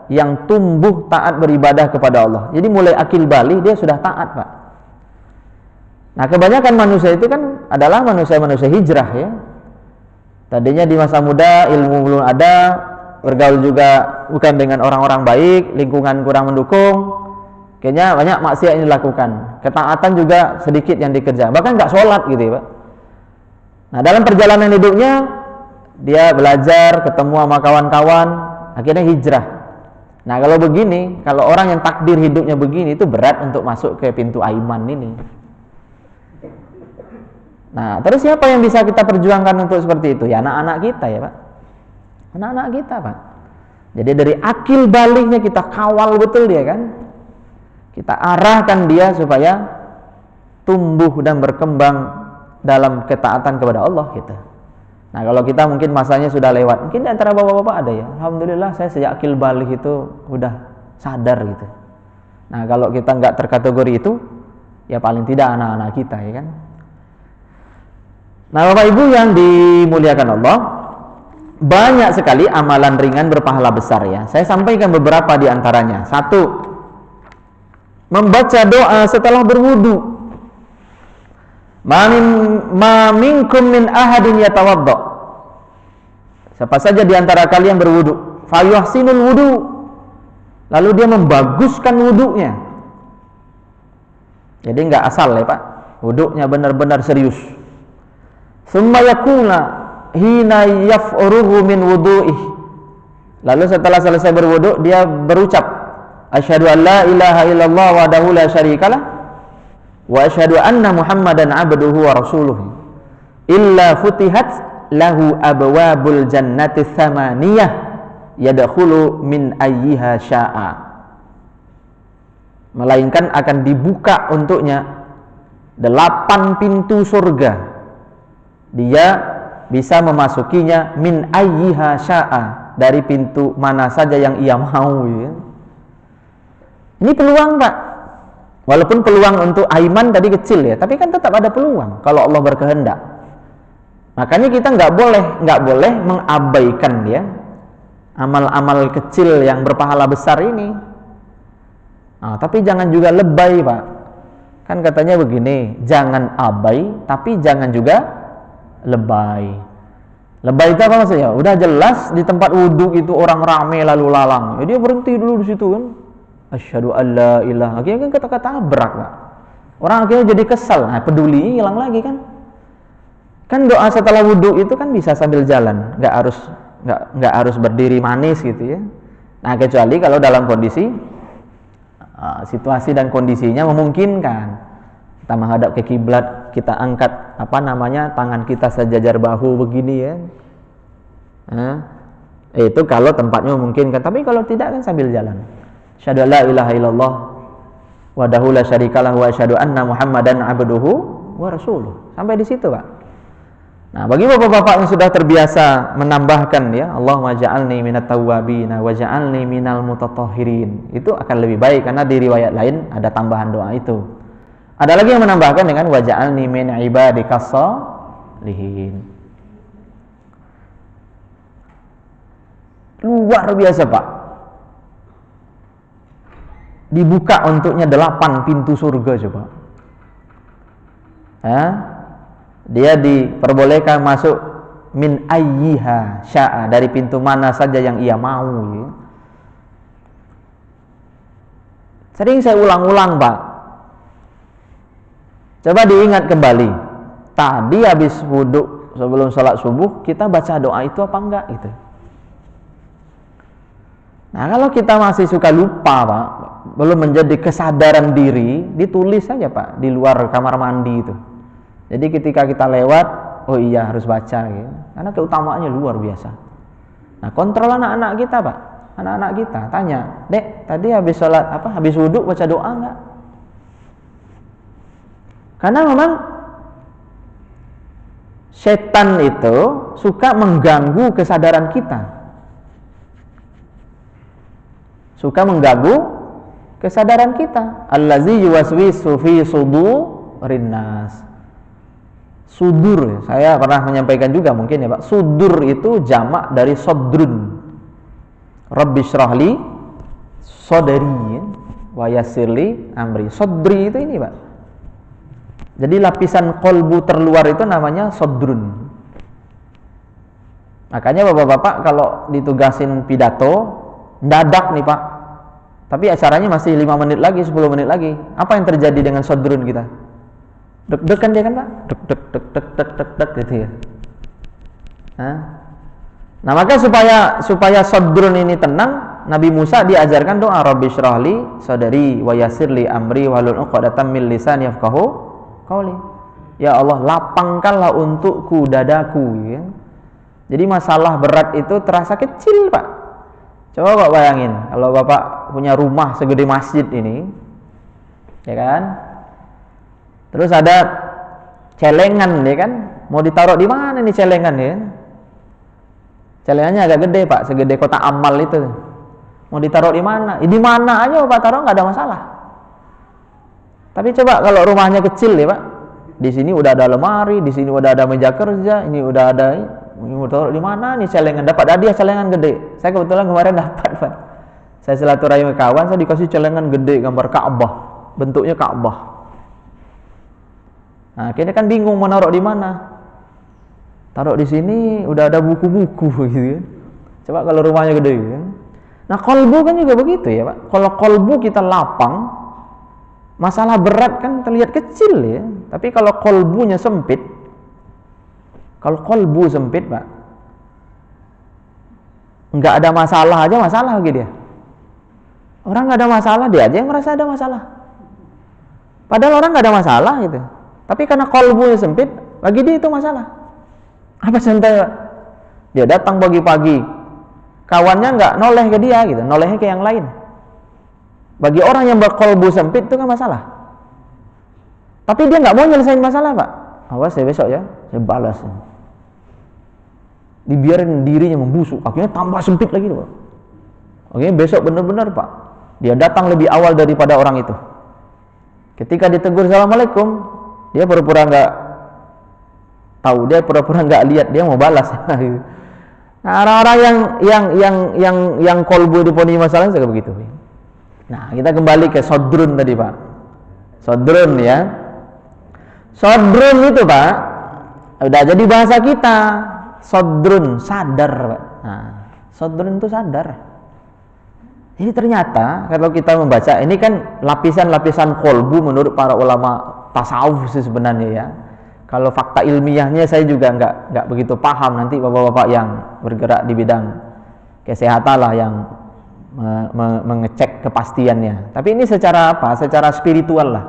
yang tumbuh taat beribadah kepada Allah. Jadi mulai akil balik dia sudah taat, Pak. Nah, kebanyakan manusia itu kan adalah manusia-manusia hijrah, ya. Tadinya di masa muda ilmu belum ada, bergaul juga bukan dengan orang-orang baik, lingkungan kurang mendukung. kayaknya banyak maksiat yang dilakukan, ketaatan juga sedikit yang dikerja, bahkan nggak sholat gitu ya Pak. Nah dalam perjalanan hidupnya dia belajar, ketemu sama kawan-kawan, akhirnya hijrah. Nah kalau begini, kalau orang yang takdir hidupnya begini, itu berat untuk masuk ke pintu aiman ini. Nah terus siapa yang bisa kita perjuangkan untuk seperti itu? Ya anak-anak kita ya Pak, anak-anak kita Pak. Jadi dari akil baliknya kita kawal betul dia kan, kita arahkan dia supaya tumbuh dan berkembang dalam ketaatan kepada Allah kita. Nah kalau kita mungkin masanya sudah lewat, mungkin di antara bapak-bapak ada ya, alhamdulillah saya sejak akil balik itu udah sadar gitu. Nah kalau kita nggak terkategori itu, ya paling tidak anak-anak kita ya kan. Nah Bapak Ibu yang dimuliakan Allah, banyak sekali amalan ringan berpahala besar ya. Saya sampaikan beberapa di antaranya. Satu, membaca doa setelah berwudu. Ma minkum min ahadin yatawadda. Siapa saja di antara kalian berwudu, fayuhsinul wudu, lalu dia membaguskan wudunya. Jadi enggak asal ya Pak, wudunya benar-benar serius. Summa yakuna hina yaf'uruhu min wudu'ih. Lalu setelah selesai berwudu dia berucap, asyhadu an la ilaha illallah wahdahu la syarikalah wa asyhadu anna Muhammadan abduhu wa rasuluhu. Illa futihat lahu abwabul jannati tsamaniyah yadkhulu min ayyiha syaa. Melainkan akan dibuka untuknya 8 pintu surga. Dia bisa memasukinya min ayyiha syaa, dari pintu mana saja yang ia mau ya. Ini peluang Pak. Walaupun peluang untuk aiman tadi kecil ya, tapi kan tetap ada peluang kalau Allah berkehendak. Makanya kita nggak boleh mengabaikan ya amal-amal kecil yang berpahala besar ini. Nah, tapi jangan juga lebay Pak. Kan katanya begini, jangan abai tapi jangan juga lebay. Lebay itu apa maksudnya? Udah jelas di tempat wudhu itu orang rame lalu lalang, ya dia berhenti dulu di situ kan. Asyhadu an la ilaha. Akhirnya kan kata-kata abrak Pak. Orang akhirnya jadi kesal. Nah, peduli hilang lagi kan. Kan doa setelah wudhu itu kan bisa sambil jalan, nggak harus berdiri manis gitu ya. Nah kecuali kalau dalam kondisi situasi dan kondisinya memungkinkan, kita menghadap ke kiblat, kita angkat tangan kita sejajar bahu begini ya. Itu kalau tempatnya memungkinkan. Tapi kalau tidak kan sambil jalan. Asyhadu an la ilaha illallah wahdahu la syarikalah wa asyhadu anna Muhammadan abduhu wa rasuluh. Sampai di situ Pak. Nah, bagi bapak-bapak yang sudah terbiasa menambahkan ya, Allahumma ja'alni minat tawwabin wa ja'alni minal mutatahhirin, itu akan lebih baik karena di riwayat lain ada tambahan doa itu. Ada lagi yang menambahkan dengan wa ja'alni min ibadikas shalihin. Luar biasa Pak. Dibuka untuknya 8 pintu surga coba. Dia diperbolehkan masuk min ayyiha syaa, dari pintu mana saja yang ia mau ya. Sering saya ulang-ulang Pak. Coba diingat kembali. Tadi habis wudhu sebelum sholat subuh kita baca doa itu apa enggak gitu. Nah kalau kita masih suka lupa Pak, belum menjadi kesadaran diri, ditulis saja Pak di luar kamar mandi itu. Jadi ketika kita lewat, oh iya harus baca gitu. Karena keutamaannya luar biasa. Nah, kontrol anak-anak kita, Pak. Anak-anak kita tanya, "Dek, tadi habis sholat habis wudhu baca doa enggak?" Karena memang setan itu suka mengganggu kesadaran kita. Suka mengganggu kesadaran kita. Allazi yuwaswisu fi sudurin nas. Sudur, saya pernah menyampaikan juga mungkin ya Pak. Sudur itu jamak dari sodrun. Rabbi syrahli sodari wa yassirli amri. Sodri itu ini Pak. Jadi lapisan kolbu terluar itu namanya sodrun. Makanya bapak-bapak kalau ditugasin pidato, dadak nih Pak. Tapi acaranya masih 5 menit lagi, 10 menit lagi. Apa yang terjadi dengan sodrun kita? Deg-degan dia kan Pak? Deg gitu ya. Nah maka supaya sodrun ini tenang, Nabi Musa diajarkan doa Rabbi syrahli sadri wa yassirli amri wahlul 'uqdatam min lisani yafqahu qauli. Ya Allah, lapangkanlah untukku dadaku ya. Jadi masalah berat itu terasa kecil Pak. Coba Pak bayangin, kalau Bapak punya rumah segede masjid ini, ya kan? Terus ada celengan, ya kan? Mau ditaruh di mana nih celengan ya? Celengannya agak gede Pak, segede kotak amal itu. Mau ditaruh di mana? Di mana aja Bapak taruh nggak ada masalah. Tapi coba kalau rumahnya kecil ya Pak, di sini udah ada lemari, di sini udah ada meja kerja, ini udah ada. Ini mau taruh di mana nih celengan? Dapat hadiah celengan gede. Saya kebetulan kemarin dapat Pak. Saya silaturahmi ke kawan, saya dikasih celengan gede gambar Ka'bah, bentuknya Ka'bah. Nah, akhirnya kan bingung mau naruh di mana. Taruh di sini udah ada buku-buku gitu ya. Coba kalau rumahnya gede ya. Nah, kolbu kan juga begitu ya Pak. Kalau kolbu kita lapang, masalah berat kan terlihat kecil ya. Tapi kalau kolbunya sempit, kalau kolbu sempit Pak, nggak ada masalah aja masalah gitu dia. Orang nggak ada masalah, dia aja yang merasa ada masalah. Padahal orang nggak ada masalah gitu. Tapi karena kolbunya sempit, bagi dia itu masalah. Apa santai Pak? Dia datang pagi-pagi, kawannya nggak noleh ke dia gitu, nolehnya ke yang lain. Bagi orang yang berkolbu sempit itu kan masalah. Tapi dia nggak mau nyelesain masalah Pak. Awas ya besok ya, saya balas. Dibiarin dirinya membusuk, akhirnya tambah sempit lagi Pak. Oke, besok benar-benar Pak, dia datang lebih awal daripada orang itu. Ketika ditegur assalamualaikum, dia pura-pura nggak tahu, dia pura-pura nggak lihat, dia mau balas. Nah, orang-orang yang kolbu dipenuhi masalah juga begitu. Nah, kita kembali ke sodrun tadi Pak. Sodrun ya. Sodrun itu Pak, udah jadi bahasa kita. Sodrun, sadar Pak. Nah, sodrun itu sadar. Ini ternyata kalau kita membaca, ini kan lapisan-lapisan kolbu menurut para ulama tasawuf sih sebenarnya ya. Kalau fakta ilmiahnya saya juga nggak begitu paham. Nanti bapak-bapak yang bergerak di bidang kesehatan lah yang mengecek kepastiannya. Tapi ini secara apa? Secara spiritual lah.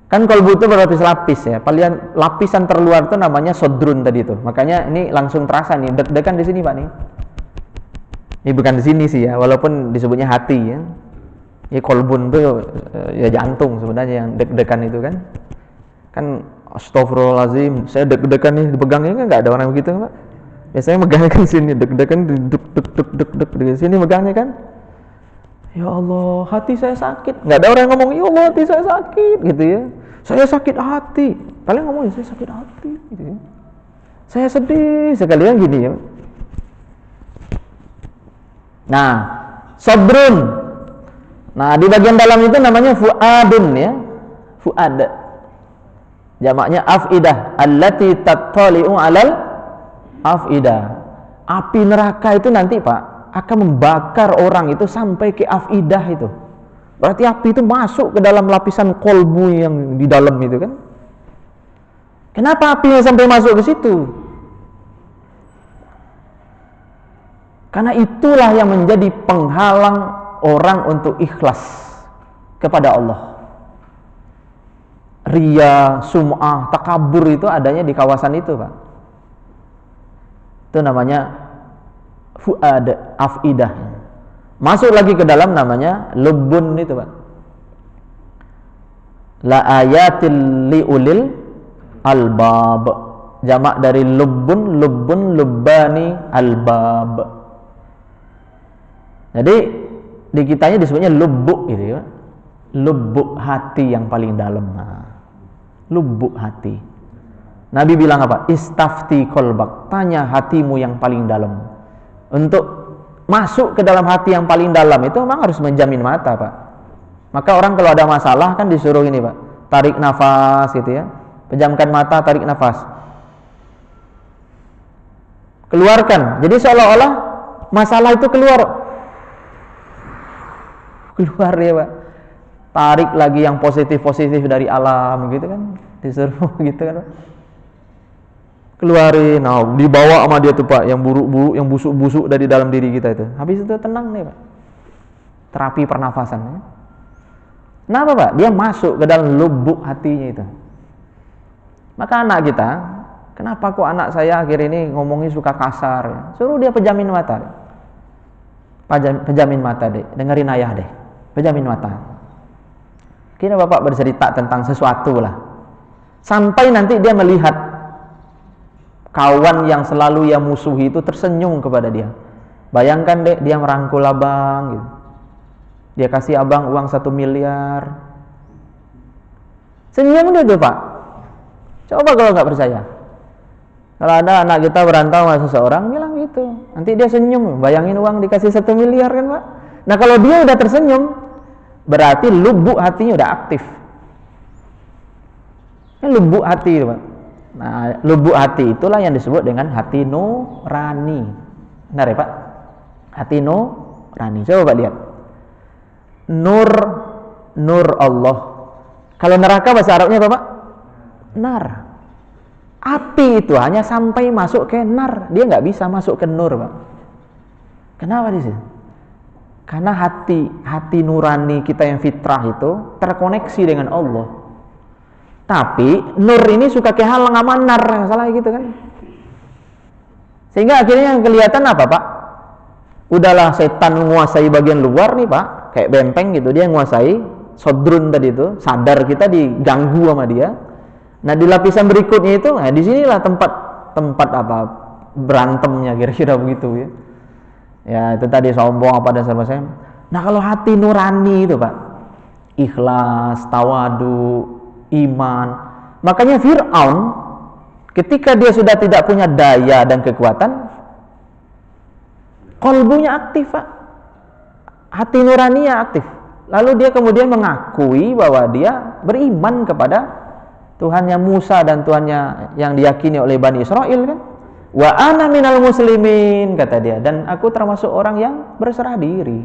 Kan kolbu itu berlapis-lapis ya. Paling lapisan terluar itu namanya sodrun tadi itu. Makanya ini langsung terasa nih, deg-degan di sini Pak nih. Ini bukan di sini sih ya, walaupun disebutnya hati ya. Ini kolbun itu ya jantung sebenarnya yang deg-degan itu kan. Kan astagfirullahaladzim, saya deg-degan nih, dipegangnya kan nggak ada orang begitu Pak. Biasanya megangnya kan sini, deg-degan deg-deg di sini megangnya kan. Ya Allah, hati saya sakit. Nggak ada orang yang ngomong, ya Allah hati saya sakit gitu ya. Saya sakit hati. Paling ngomongin saya sakit hati gitu ya. Saya sedih sekali kan gini ya. Nah, sabrun. Nah, di bagian dalam itu namanya fuadun ya. Fuad. Jamaknya afidah. Allati tattali'u 'alal afidah. Api neraka itu nanti Pak akan membakar orang itu sampai ke afidah itu. Berarti api itu masuk ke dalam lapisan kolbu yang di dalam itu kan. Kenapa apinya sampai masuk ke situ? Karena itulah yang menjadi penghalang orang untuk ikhlas kepada Allah. Riya, sum'ah, takabur itu adanya di kawasan itu Pak. Itu namanya fuad, afidah. Masuk lagi ke dalam namanya lubun itu Pak. La ayatil liulil albab. Jamak dari lubun, lubbani, albab. Jadi di kitanya disebutnya lubuk gitu ya. Lubuk hati yang paling dalam. Nah, lubuk hati. Nabi bilang apa? Istafti kolbak. Tanya hatimu yang paling dalam. Untuk masuk ke dalam hati yang paling dalam itu memang harus menjamin mata Pak. Maka orang kalau ada masalah kan disuruh ini Pak, tarik nafas gitu ya, pejamkan mata, tarik nafas, keluarkan. Jadi seolah-olah masalah itu keluar. keluar dia Pak, tarik lagi yang positif-positif dari alam gitu kan, disuruh gitu kan Pak, keluarin, nah dibawa sama dia tuh Pak, yang buruk-buruk, yang busuk-busuk dari dalam diri kita itu, habis itu tenang nih Pak, terapi pernafasan ya. Kenapa Pak? Dia masuk ke dalam lubuk hatinya itu. Maka anak kita, kenapa kok anak saya akhir ini ngomongnya suka kasar ya? Suruh dia pejamin mata, pejamin mata deh, dengerin ayah deh, pejamin mata. Kira bapak bercerita tentang sesuatu lah, sampai nanti dia melihat kawan yang selalu ia musuhi itu tersenyum kepada dia. Bayangkan deh, dia merangkul abang gitu, dia kasih abang uang 1 miliar, senyum dia tuh Pak. Coba kalau nggak percaya, kalau ada anak kita berantem sama seseorang, bilang gitu, nanti dia senyum, bayangin uang dikasih 1 miliar kan Pak. Nah kalau dia udah tersenyum, berarti lubuk hatinya udah aktif. Ini lubuk hati itu Pak. Nah lubuk hati itulah yang disebut dengan hati nurani. Benar ya Pak? Hati nurani. Coba Pak lihat, nur, nur Allah. Kalau neraka bahasa Arabnya apa Pak? Nar. Api itu hanya sampai masuk ke nar, dia nggak bisa masuk ke nur Pak. Kenapa di sini? Karena hati nurani kita yang fitrah itu terkoneksi dengan Allah. Tapi nur ini suka kehalang sama nar, salah gitu kan? Sehingga akhirnya yang kelihatan apa Pak? Udahlah setan menguasai bagian luar nih Pak, kayak benteng gitu, dia menguasai sodrun tadi itu, sadar kita diganggu sama dia. Nah di lapisan berikutnya itu, nah disinilah tempat apa berantemnya, kira-kira begitu ya. Ya itu tadi sombong apa dan sebagainya. Nah kalau hati nurani itu Pak, ikhlas, tawadu, iman. Makanya Fir'aun ketika dia sudah tidak punya daya dan kekuatan, qalbunya aktif Pak, hati nuraninya aktif. Lalu dia kemudian mengakui bahwa dia beriman kepada Tuhannya Musa dan Tuhannya yang diyakini oleh Bani Israel kan. Wa ana minal muslimin, kata dia, dan aku termasuk orang yang berserah diri.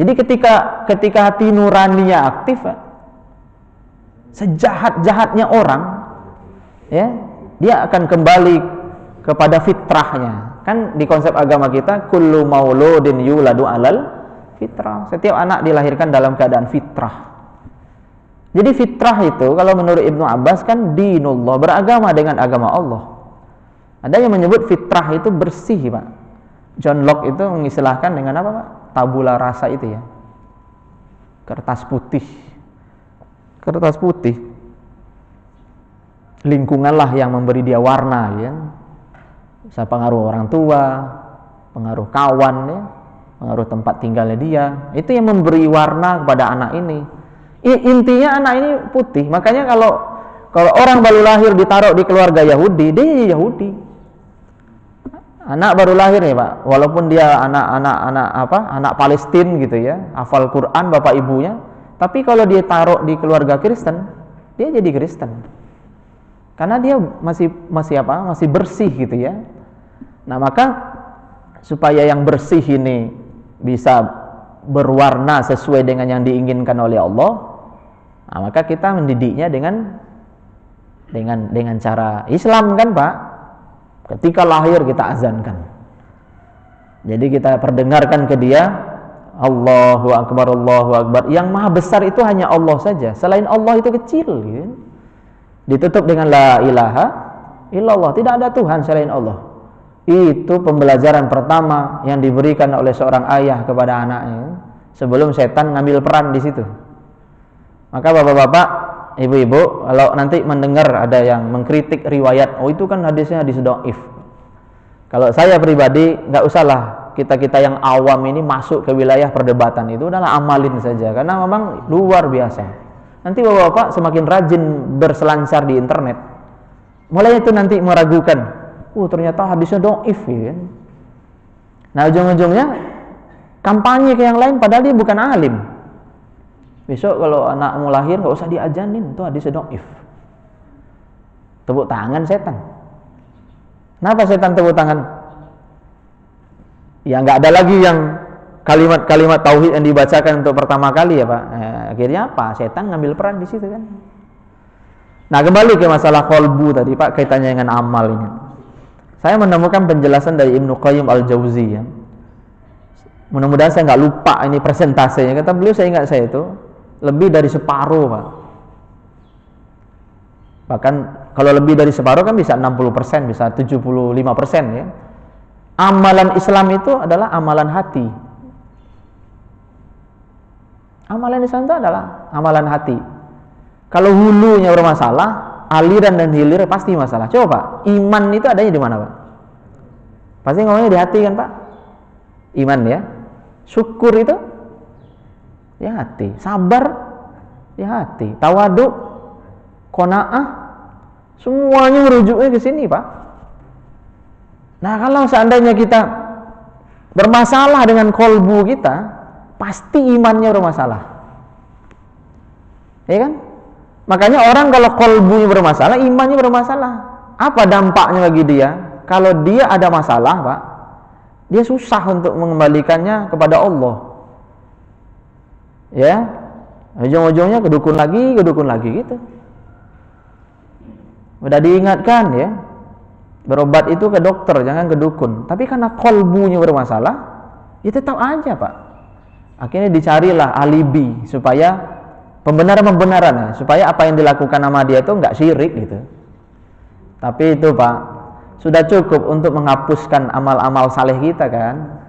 Jadi ketika hati nuraninya aktif, sejahat-jahatnya orang ya, dia akan kembali kepada fitrahnya. Kan di konsep agama kita kullu mauludin yuladu alal fitrah. Setiap anak dilahirkan dalam keadaan fitrah. Jadi fitrah itu kalau menurut Ibnu Abbas kan dinullah, beragama dengan agama Allah. Ada yang menyebut fitrah itu bersih Pak. John Locke itu mengistilahkan dengan apa Pak? Tabula rasa itu ya, kertas putih. Kertas putih, lingkunganlah yang memberi dia warna ya. Bisa pengaruh orang tua, pengaruh kawan ya, pengaruh tempat tinggalnya dia, itu yang memberi warna kepada anak ini. Intinya anak ini putih. Makanya kalau orang baru lahir ditaruh di keluarga Yahudi, dia Yahudi. Anak baru lahir nih Pak, walaupun dia anak Palestina gitu ya, hafal Quran bapak ibunya, tapi kalau dia taruh di keluarga Kristen, dia jadi Kristen. Karena dia masih bersih gitu ya. Nah, maka supaya yang bersih ini bisa berwarna sesuai dengan yang diinginkan oleh Allah, nah, maka kita mendidiknya dengan cara Islam kan Pak. Ketika lahir kita azankan, jadi kita perdengarkan ke dia Allahu Akbar, Allahu Akbar. Yang maha besar itu hanya Allah saja, selain Allah itu kecil gitu. Ditutup dengan la ilaha illallah, tidak ada Tuhan selain Allah. Itu pembelajaran pertama yang diberikan oleh seorang ayah kepada anaknya sebelum setan ngambil peran di situ. Maka bapak-bapak, ibu-ibu, kalau nanti mendengar ada yang mengkritik riwayat, oh itu kan hadisnya hadis dhaif. Kalau saya pribadi nggak usahlah kita yang awam ini masuk ke wilayah perdebatan itu, udahlah amalin saja karena memang luar biasa. Nanti bapak-bapak semakin rajin berselancar di internet, mulai itu nanti meragukan, ternyata hadisnya dhaif ya. Nah ujung-ujungnya kampanye ke yang lain padahal dia bukan alim. Besok kalau anakmu lahir nggak usah diajanin, itu hadisnya dhaif. Tepuk tangan setan. Kenapa setan tepuk tangan? Ya nggak ada lagi yang kalimat-kalimat tauhid yang dibacakan untuk pertama kali ya Pak. Akhirnya apa? Setan ngambil peran di situ kan. Nah, kembali ke masalah qalbu tadi Pak, kaitannya dengan amal ini. Saya menemukan penjelasan dari Ibnu Qayyim Al-Jauziyah. Mudah-mudahan saya nggak lupa ini presentasenya. Kata beliau, saya ingat saya itu lebih dari separuh Pak. Bahkan kalau lebih dari separuh kan bisa 60%, bisa 75% ya. Amalan Islam itu adalah amalan hati. Amalan Islam itu adalah amalan hati. Kalau hulunya bermasalah, aliran dan hilir pasti masalah. Coba Pak, iman itu adanya di mana Pak? Pasti ngomongnya di hati kan Pak? Iman ya. Syukur itu ya hati. Sabar ya hati. Tawadu, qanaah, semuanya merujuknya ke sini Pak. Nah, kalau seandainya kita bermasalah dengan kolbu kita, pasti imannya bermasalah. Ya kan? Makanya orang kalau kolbunya bermasalah, imannya bermasalah. Apa dampaknya bagi dia? Kalau dia ada masalah Pak, dia susah untuk mengembalikannya kepada Allah. Ya, ujung-ujungnya ke dukun lagi gitu. Udah diingatkan ya, berobat itu ke dokter, jangan ke dukun. Tapi karena kolbunya bermasalah, ya tetap aja Pak. Akhirnya dicarilah alibi supaya pembenaran ya, supaya apa yang dilakukan sama dia itu nggak syirik gitu. Tapi itu Pak, sudah cukup untuk menghapuskan amal-amal saleh kita kan.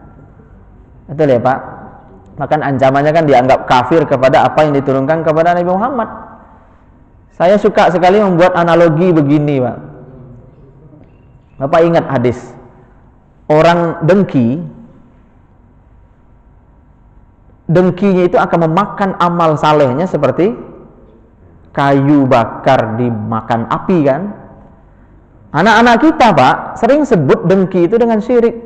Betul ya Pak? Maka ancamannya kan dianggap kafir kepada apa yang diturunkan kepada Nabi Muhammad. Saya suka sekali membuat analogi begini Pak. Bapak ingat hadis orang dengkinya itu akan memakan amal salehnya seperti kayu bakar dimakan api kan. Anak-anak kita Pak sering sebut dengki itu dengan syirik.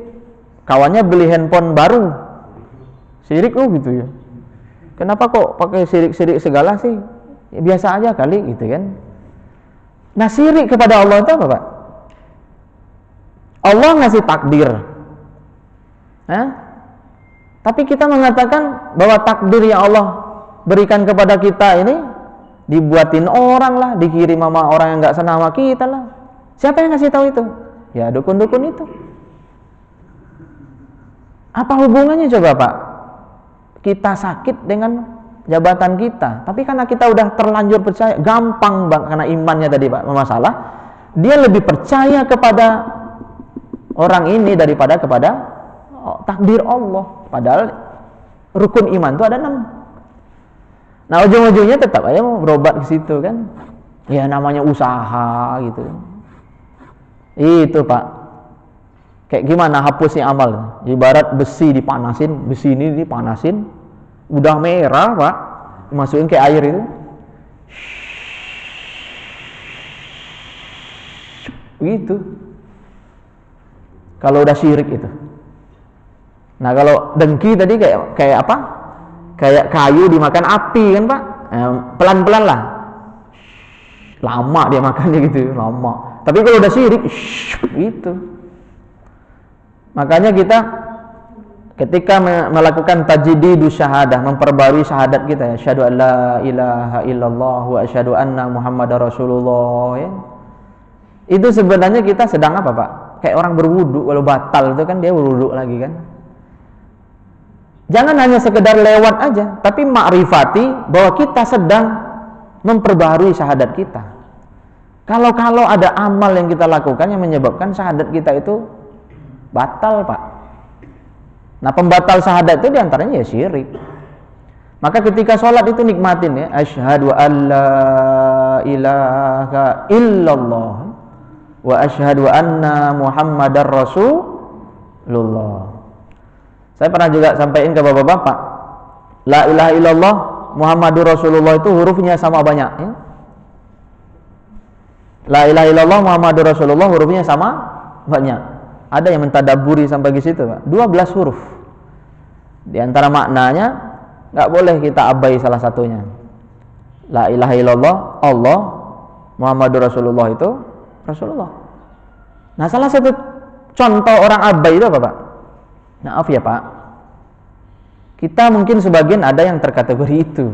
Kawannya beli handphone baru, syirik gitu ya. Kenapa kok pakai syirik segala sih? Ya, biasa aja kali gitu kan. Nah, syirik kepada Allah itu apa Pak? Allah ngasih takdir, tapi kita mengatakan bahwa takdir yang Allah berikan kepada kita ini dibuatin orang lah, dikirim sama orang yang nggak senang sama kita lah. Siapa yang ngasih tahu itu? Ya dukun-dukun itu. Apa hubungannya coba Pak? Kita sakit dengan jabatan kita, tapi karena kita udah terlanjur percaya, gampang Bang, karena imannya tadi Pak bermasalah, dia lebih percaya kepada orang ini daripada kepada takdir Allah. Padahal rukun iman itu ada 6. Nah, ujung-ujungnya tetap aja mau berobat ke situ kan. Ya namanya usaha gitu. Itu Pak. Kayak gimana hapusnya amal? Ibarat besi dipanasin, besi ini dipanasin, udah merah Pak, dimasukin ke air itu. Gitu. Kalau udah syirik itu. Nah, kalau dengki tadi kayak apa? Kayak kayu dimakan api kan Pak? Pelan-pelan lah. Lama dia makannya gitu, lama. Tapi kalau udah syirik, gitu. Makanya kita ketika melakukan tajdidu syahadah, memperbarui syahadat kita ya, asyhadu an la ilaha illallah wa asyhadu anna muhammadar rasulullah ya. Itu sebenarnya kita sedang apa Pak? Kayak orang berwudu, kalau batal itu kan dia berwudu lagi kan. Jangan hanya sekedar lewat aja, tapi makrifati bahwa kita sedang memperbaharui syahadat kita. Kalau ada amal yang kita lakukan yang menyebabkan syahadat kita itu batal Pak. Nah, pembatal syahadat itu diantaranya ya syirik. Maka ketika sholat itu nikmatin ya, asyhadu an la ilaha illallah wa asyhadu anna muhammadar rasulullah. Saya pernah juga sampaikan ke bapak-bapak, la ilaha illallah muhammadur rasulullah itu hurufnya sama banyak ya? La ilaha illallah muhammadur rasulullah hurufnya sama banyak. Ada yang mentadabburi sampai ke situ Pak, 12 huruf. Di antara maknanya nggak boleh kita abai salah satunya. La ilaha illallah Allah, muhammadur rasulullah itu Rasulullah. Nah, salah satu contoh orang abai itu apa Pak? Maaf ya Pak, Kita mungkin sebagian ada yang terkategori itu.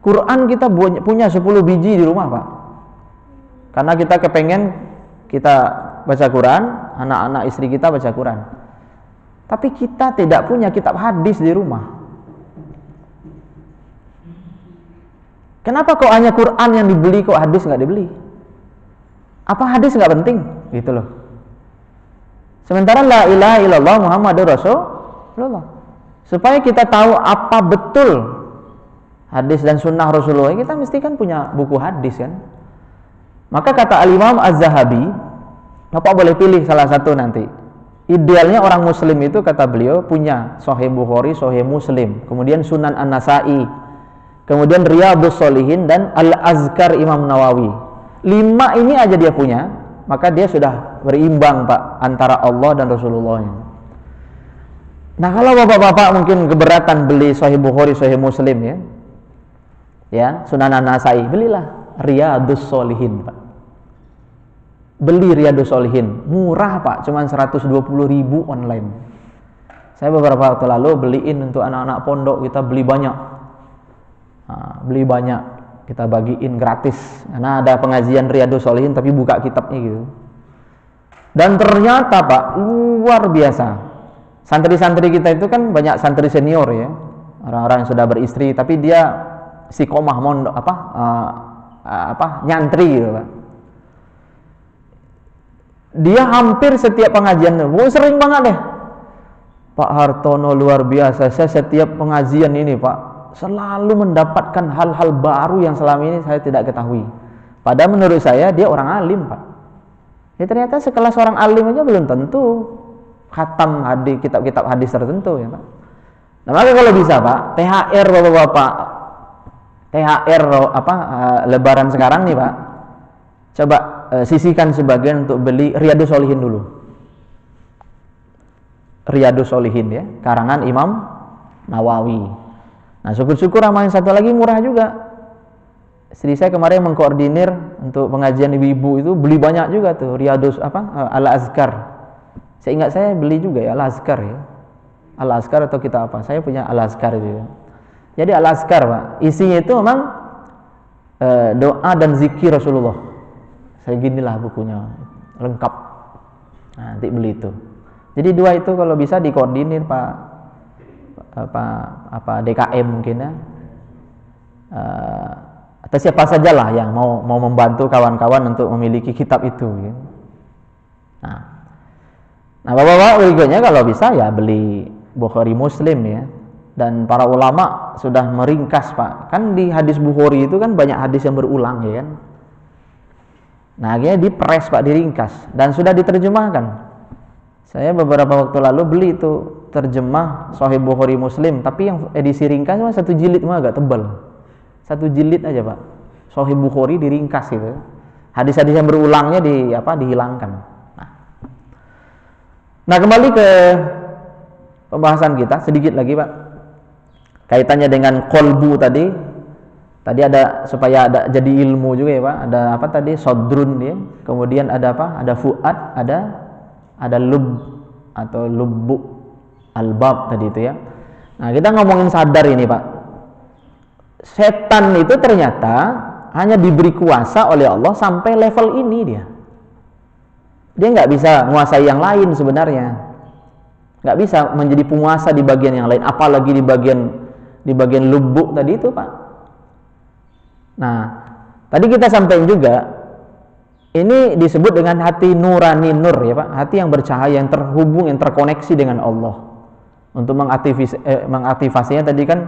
Quran kita punya 10 biji di rumah, Pak. Karena kita kepengen kita baca Quran, anak-anak istri kita baca Quran. Tapi kita tidak punya kitab hadis di rumah. Kenapa kok hanya Quran yang dibeli, kok hadis nggak dibeli? Apa hadis nggak penting? Gitu loh. Sementara la ilaha illallah Muhammadur Rasulullah. Supaya kita tahu apa betul hadis dan sunnah Rasulullah, kita mesti kan punya buku hadis kan. Maka kata Al-Imam Az-Zahabi, Bapak boleh pilih salah satu nanti. Idealnya orang muslim itu, kata beliau, punya Sahih Bukhari, Sahih Muslim, kemudian Sunan An-Nasa'i, kemudian Riyadhus Shalihin dan Al-Azkar Imam Nawawi. 5 ini aja dia punya, maka dia sudah berimbang, Pak, antara Allah dan Rasulullah. Nah, kalau bapak-bapak mungkin keberatan beli Sahih Bukhari, Sahih Muslim ya, Sunan An-Nasa'i, belilah Riyadhus Shalihin, Pak. Beli Riyadhus Shalihin, murah, Pak, cuma 120.000 online. Saya beberapa waktu lalu beliin untuk anak-anak pondok, kita beli banyak. Kita bagiin gratis. Karena ada pengajian Riyadhus Shalihin tapi buka kitabnya gitu. Dan ternyata, Pak, luar biasa. Santri-santri kita itu kan banyak santri senior ya, orang-orang yang sudah beristri, tapi dia istiqomah mondok nyantri gitu, Pak. Dia hampir setiap pengajian, sering banget deh. Pak Hartono luar biasa, saya setiap pengajian ini, Pak, selalu mendapatkan hal-hal baru yang selama ini saya tidak ketahui. Padahal menurut saya dia orang alim, Pak. Ya ternyata sekelas orang alim aja belum tentu khatam hadis, kitab-kitab hadis tertentu ya, Pak. Nah, maka kalau bisa, Pak, THR Bapak-bapak, THR lebaran sekarang nih, Pak, coba sisihkan sebagian untuk beli Riyadhus Shalihin dulu. Riyadhus Shalihin ya, karangan Imam Nawawi. Nah, syukur-syukur sama yang satu lagi murah juga. Istri saya kemarin mengkoordinir untuk pengajian ibu-ibu itu, beli banyak juga tuh Riyadhus Al-Azkar. Seingat saya beli juga ya Al-Azkar ya. Al-Azkar atau kita apa? Saya punya Al-Azkar itu ya. Jadi Al-Azkar, Pak, isinya itu memang doa dan zikir Rasulullah. Saya ginilah bukunya, lengkap. Nah, nanti beli itu. Jadi 2 itu kalau bisa dikoordinir, Pak, DKM mungkin ya. Atau siapa sajalah yang mau membantu kawan-kawan untuk memiliki kitab itu ya. Nah, bapak-bapak berikutnya kalau bisa ya beli Bukhari Muslim ya. Dan para ulama sudah meringkas, Pak. Kan di hadis Bukhari itu kan banyak hadis yang berulang ya kan. Nah, akhirnya dipres, Pak, diringkas dan sudah diterjemahkan. Saya beberapa waktu lalu beli itu terjemah Sahih Bukhari Muslim, tapi yang edisi ringkas cuma 1 jilid, mah agak tebal. 1 jilid aja, Pak. Sahih Bukhari diringkas gitu. Hadis-hadis yang berulangnya dihilangkan. Nah, kembali ke pembahasan kita sedikit lagi, Pak. Kaitannya dengan qalbu tadi. Tadi ada supaya ada jadi ilmu juga ya, Pak. Ada apa tadi? Sodrun ya. Kemudian ada apa? Ada fuad, ada lub atau lubbu albab tadi itu ya. Nah, kita ngomongin sadar ini, Pak. Setan itu ternyata hanya diberi kuasa oleh Allah sampai level ini dia. Dia nggak bisa menguasai yang lain sebenarnya, nggak bisa menjadi penguasa di bagian yang lain, apalagi di bagian lubuk tadi itu, Pak. Nah, tadi kita sampaikan juga, ini disebut dengan hati nurani nur ya, Pak, hati yang bercahaya, yang terhubung, yang terkoneksi dengan Allah. Untuk mengaktifasinya tadi kan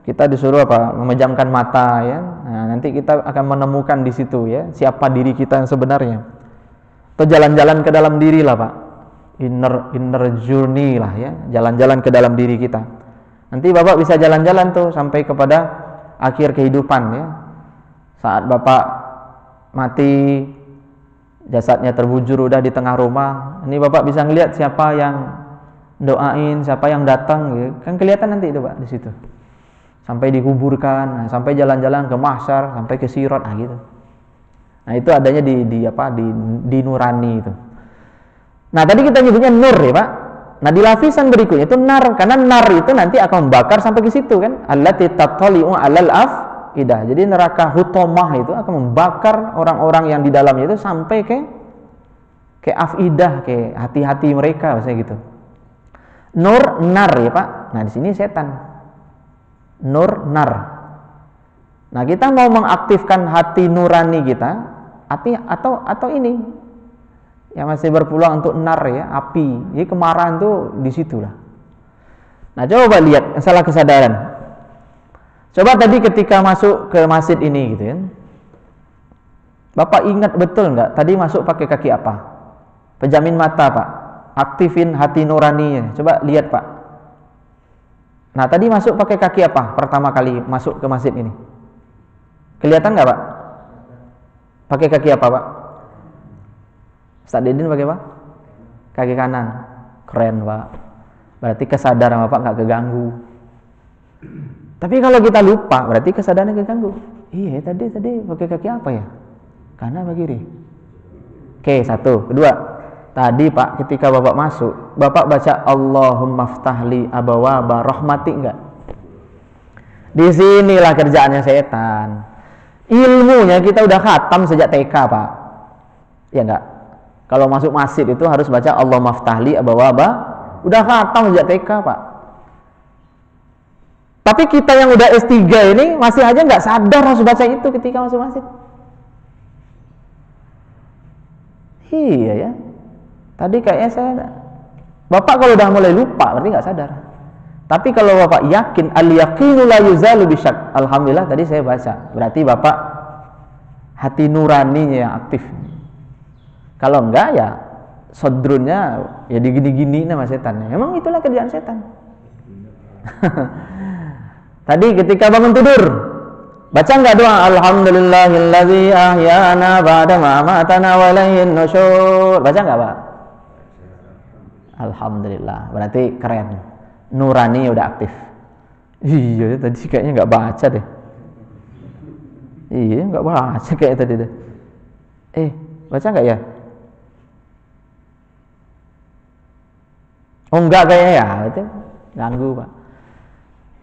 kita disuruh memejamkan mata ya. Nah, nanti kita akan menemukan di situ ya siapa diri kita yang sebenarnya. Atau jalan-jalan ke dalam diri lah, Pak, inner journey lah ya, jalan-jalan ke dalam diri kita. Nanti Bapak bisa jalan-jalan tuh sampai kepada akhir kehidupan ya. Saat Bapak mati, jasadnya terbujur udah di tengah rumah, ini Bapak bisa ngelihat siapa yang doain, siapa yang datang gitu. Kan kelihatan nanti itu, Pak, di situ. Sampai dikuburkan, sampai jalan-jalan ke mahsyar, sampai ke sirat gitu. Nah, itu adanya di nurani itu. Nah, tadi kita nyebutnya nur ya, Pak. Nah di lapisan berikutnya itu nar, karena nar itu nanti akan membakar sampai ke situ kan. Allati tattali'u 'alal afidah. Jadi neraka hutomah itu akan membakar orang-orang yang di dalamnya itu sampai ke afidah, ke hati-hati mereka, misalnya gitu. Nur, nar ya Pak. Nah di sini setan. Nur, nar. Nah kita mau mengaktifkan hati nurani kita, hati atau ini yang masih berpeluang untuk nar ya, api. Jadi kemarahan tuh di situlah. Nah coba lihat masalah kesadaran. Coba tadi ketika masuk ke masjid ini gitu ya, Bapak ingat betul nggak? Tadi masuk pakai kaki apa? Pejamin mata Pak. Aktifin hati nuraninya. Coba lihat Pak. Nah tadi masuk pakai kaki apa? Pertama kali masuk ke masjid ini. Kelihatan nggak Pak? Pakai kaki apa Pak? Ustaz Didin pakai apa? Kaki kanan. Keren Pak. Berarti kesadaran Bapak nggak keganggu. Tapi kalau kita lupa, berarti kesadarannya keganggu. Iya tadi pakai kaki apa ya? Kanan apa kiri? Oke, satu. Kedua, tadi Pak ketika Bapak masuk, Bapak baca Allahumma ftahli abawaba rahmati enggak? Disinilah kerjaannya setan. Ilmunya kita udah khatam sejak TK Pak. Ya enggak? Kalau masuk masjid itu harus baca Allahumma ftahli abawaba. Udah khatam sejak TK Pak. Tapi kita yang udah S3 ini masih aja nggak sadar harus baca itu ketika masuk masjid. Iya ya. Tadi kayaknya Bapak kalau udah mulai lupa berarti nggak sadar. Tapi kalau Bapak yakin, al-yaqinu la yuzalu bisyak. Alhamdulillah tadi saya baca. Berarti Bapak hati nuraninya yang aktif. Kalau enggak ya sodrunnya ya digini-gini nama setan. Memang itulah kerjaan setan. Tadi ketika bangun tidur, baca enggak doa alhamdulillahilladzi ahyana ba'da ma amatana wa ilaihin nusyur? Baca enggak, Pak? Alhamdulillah. Berarti keren. Nurani udah aktif. Iya, tadi kayaknya enggak baca deh. Iya, enggak baca kayak tadi deh. Baca enggak ya? Oh, enggak kayaknya ya. Itu ganggu, Pak.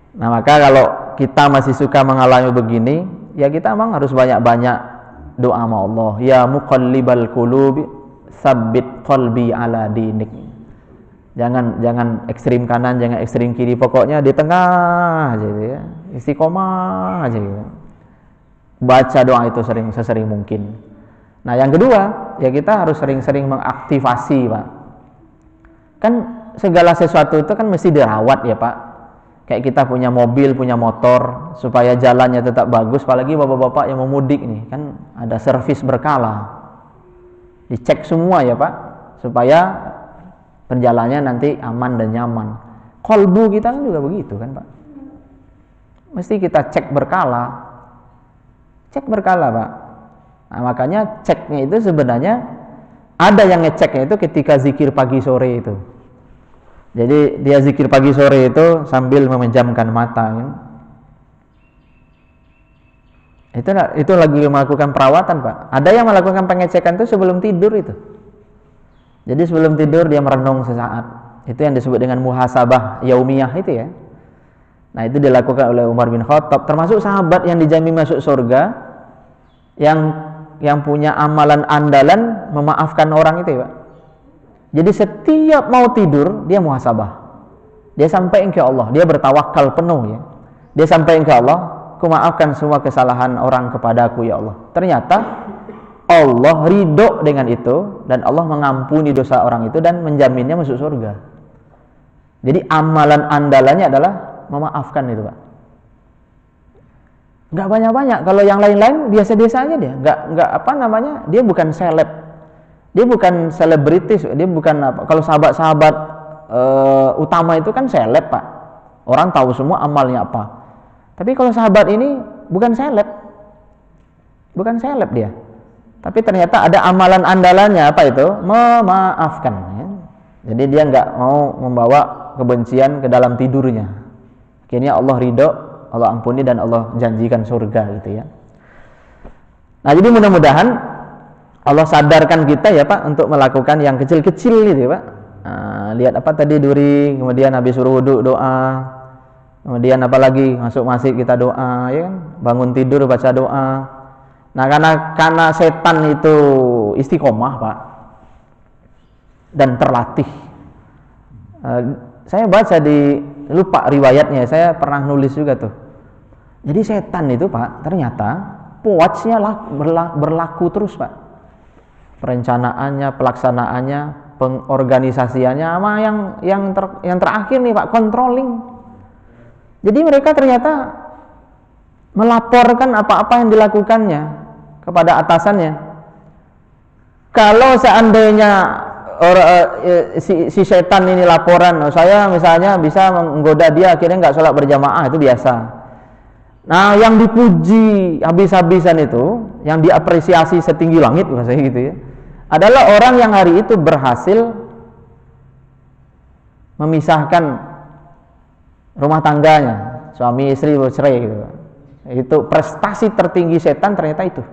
Nah maka kalau kita masih suka mengalami begini, ya kita memang harus banyak-banyak doa sama Allah. Ya muqallibal qulubi, tsabbit qalbi ala dinik. Jangan ekstrim kanan, jangan ekstrim kiri, pokoknya di tengah aja gitu ya. Istiqomah aja gitu. Baca doa itu sesering mungkin. Nah yang kedua, ya kita harus sering-sering mengaktifasi Pak. Kan segala sesuatu itu kan mesti dirawat ya Pak. Kayak kita punya mobil, punya motor, supaya jalannya tetap bagus, apalagi bapak-bapak yang mau mudik nih, kan ada servis berkala. Dicek semua ya Pak, supaya perjalanannya nanti aman dan nyaman. Kolbu kita kan juga begitu kan Pak. Mesti kita cek berkala. Cek berkala Pak. Nah makanya ceknya itu sebenarnya, ada yang ngeceknya itu ketika zikir pagi sore itu. Jadi dia zikir pagi sore itu sambil memejamkan mata ya. Itu lagi melakukan perawatan Pak. Ada yang melakukan pengecekan itu sebelum tidur itu. Jadi sebelum tidur dia merenung sesaat. Itu yang disebut dengan muhasabah yaumiyah itu ya. Nah itu dilakukan oleh Umar bin Khattab, termasuk sahabat yang dijamin masuk surga, yang punya amalan andalan memaafkan orang itu ya Pak. Jadi setiap mau tidur dia muhasabah. Dia sampaikan ke Allah, dia bertawakal penuh ya. Dia sampaikan ke Allah, "Ku maafkan semua kesalahan orang kepadaku ya Allah." Ternyata Allah ridho dengan itu dan Allah mengampuni dosa orang itu dan menjaminnya masuk surga. Jadi amalan andalannya adalah memaafkan itu Pak. Enggak banyak-banyak. Kalau yang lain-lain biasa-biasa aja dia. Enggak apa namanya? Dia bukan seleb. Dia bukan selebritis, dia bukan apa. Kalau sahabat-sahabat utama itu kan seleb Pak. Orang tahu semua amalnya apa. Tapi kalau sahabat ini bukan seleb. Bukan seleb dia. Tapi ternyata ada amalan andalannya apa itu? Memaafkan ya. Jadi dia nggak mau membawa kebencian ke dalam tidurnya. Akhirnya Allah ridho, Allah ampuni dan Allah janjikan surga gitu ya. Nah jadi mudah-mudahan Allah sadarkan kita ya Pak untuk melakukan yang kecil-kecil gitu ya Pak. lihat apa tadi duri, kemudian habis suruh wudhu doa, kemudian apalagi masuk masjid kita doa, ya kan? Bangun tidur baca doa. Nah karena setan itu istiqomah Pak, dan terlatih. Saya baca lupa riwayatnya, saya pernah nulis juga tuh. Jadi setan itu Pak, ternyata watch-nya berlaku terus Pak. Perencanaannya, pelaksanaannya, pengorganisasiannya, sama yang terakhir nih Pak, controlling. Jadi mereka ternyata melaporkan apa-apa yang dilakukannya kepada atasannya. Kalau seandainya si setan ini laporan, saya misalnya bisa menggoda dia akhirnya nggak sholat berjamaah, itu biasa. Nah yang dipuji habis-habisan itu, yang diapresiasi setinggi langit maksudnya gitu ya, adalah orang yang hari itu berhasil memisahkan rumah tangganya, suami istri bercerai gitu. Itu prestasi tertinggi setan ternyata itu.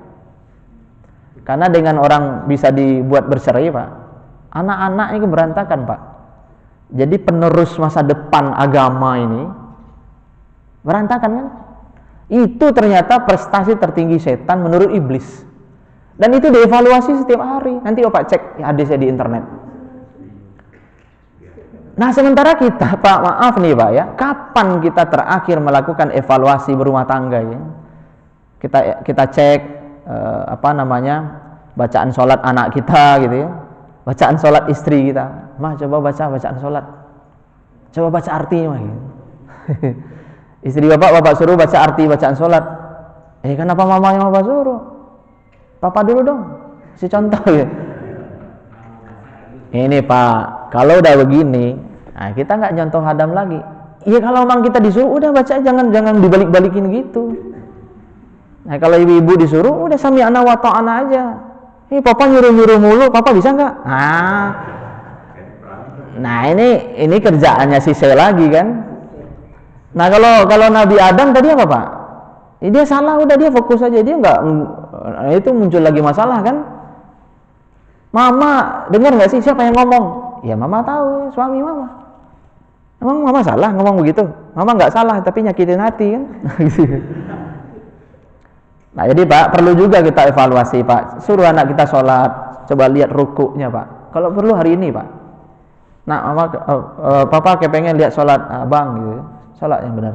Karena dengan orang bisa dibuat bercerai Pak, anak-anaknya keberantakan Pak. Jadi penerus masa depan agama ini berantakan kan? Itu ternyata prestasi tertinggi setan menurut iblis. Dan itu dievaluasi setiap hari. Nanti Bapak cek hadisnya di internet. Nah sementara kita Pak, maaf nih Pak ya, kapan kita terakhir melakukan evaluasi berumah tangga ya? Kita cek bacaan sholat anak kita gitu ya, bacaan sholat istri kita. Mah coba baca bacaan sholat, coba baca artinya mah gitu. Istri bapak suruh baca arti bacaan sholat, kenapa mama yang bapak suruh? Papa dulu dong, si contoh ya. Ini Pak, kalau udah begini, nah kita nggak nyontoh hadam lagi. Iya kalau memang kita disuruh, udah baca, jangan dibalik-balikin gitu. Nah kalau ibu-ibu disuruh, udah sami'na wa ta'ana aja. Papa nyuruh-nyuruh mulu, papa bisa nggak? Nah ini kerjaannya si saya lagi kan. Nah kalau Nabi Adam tadi apa Pak? Dia salah, udah dia fokus aja, dia nggak, itu muncul lagi masalah kan? Mama dengar nggak sih siapa yang ngomong? Ya mama tahu, suami mama. Emang mama salah ngomong begitu? Mama nggak salah, tapi nyakitin hati kan? Nah jadi Pak, perlu juga kita evaluasi Pak. Suruh anak kita sholat, coba lihat rukuknya Pak. Kalau perlu hari ini Pak. Nah mama, papa kepengen lihat sholat abang gitu. Sholat yang benar.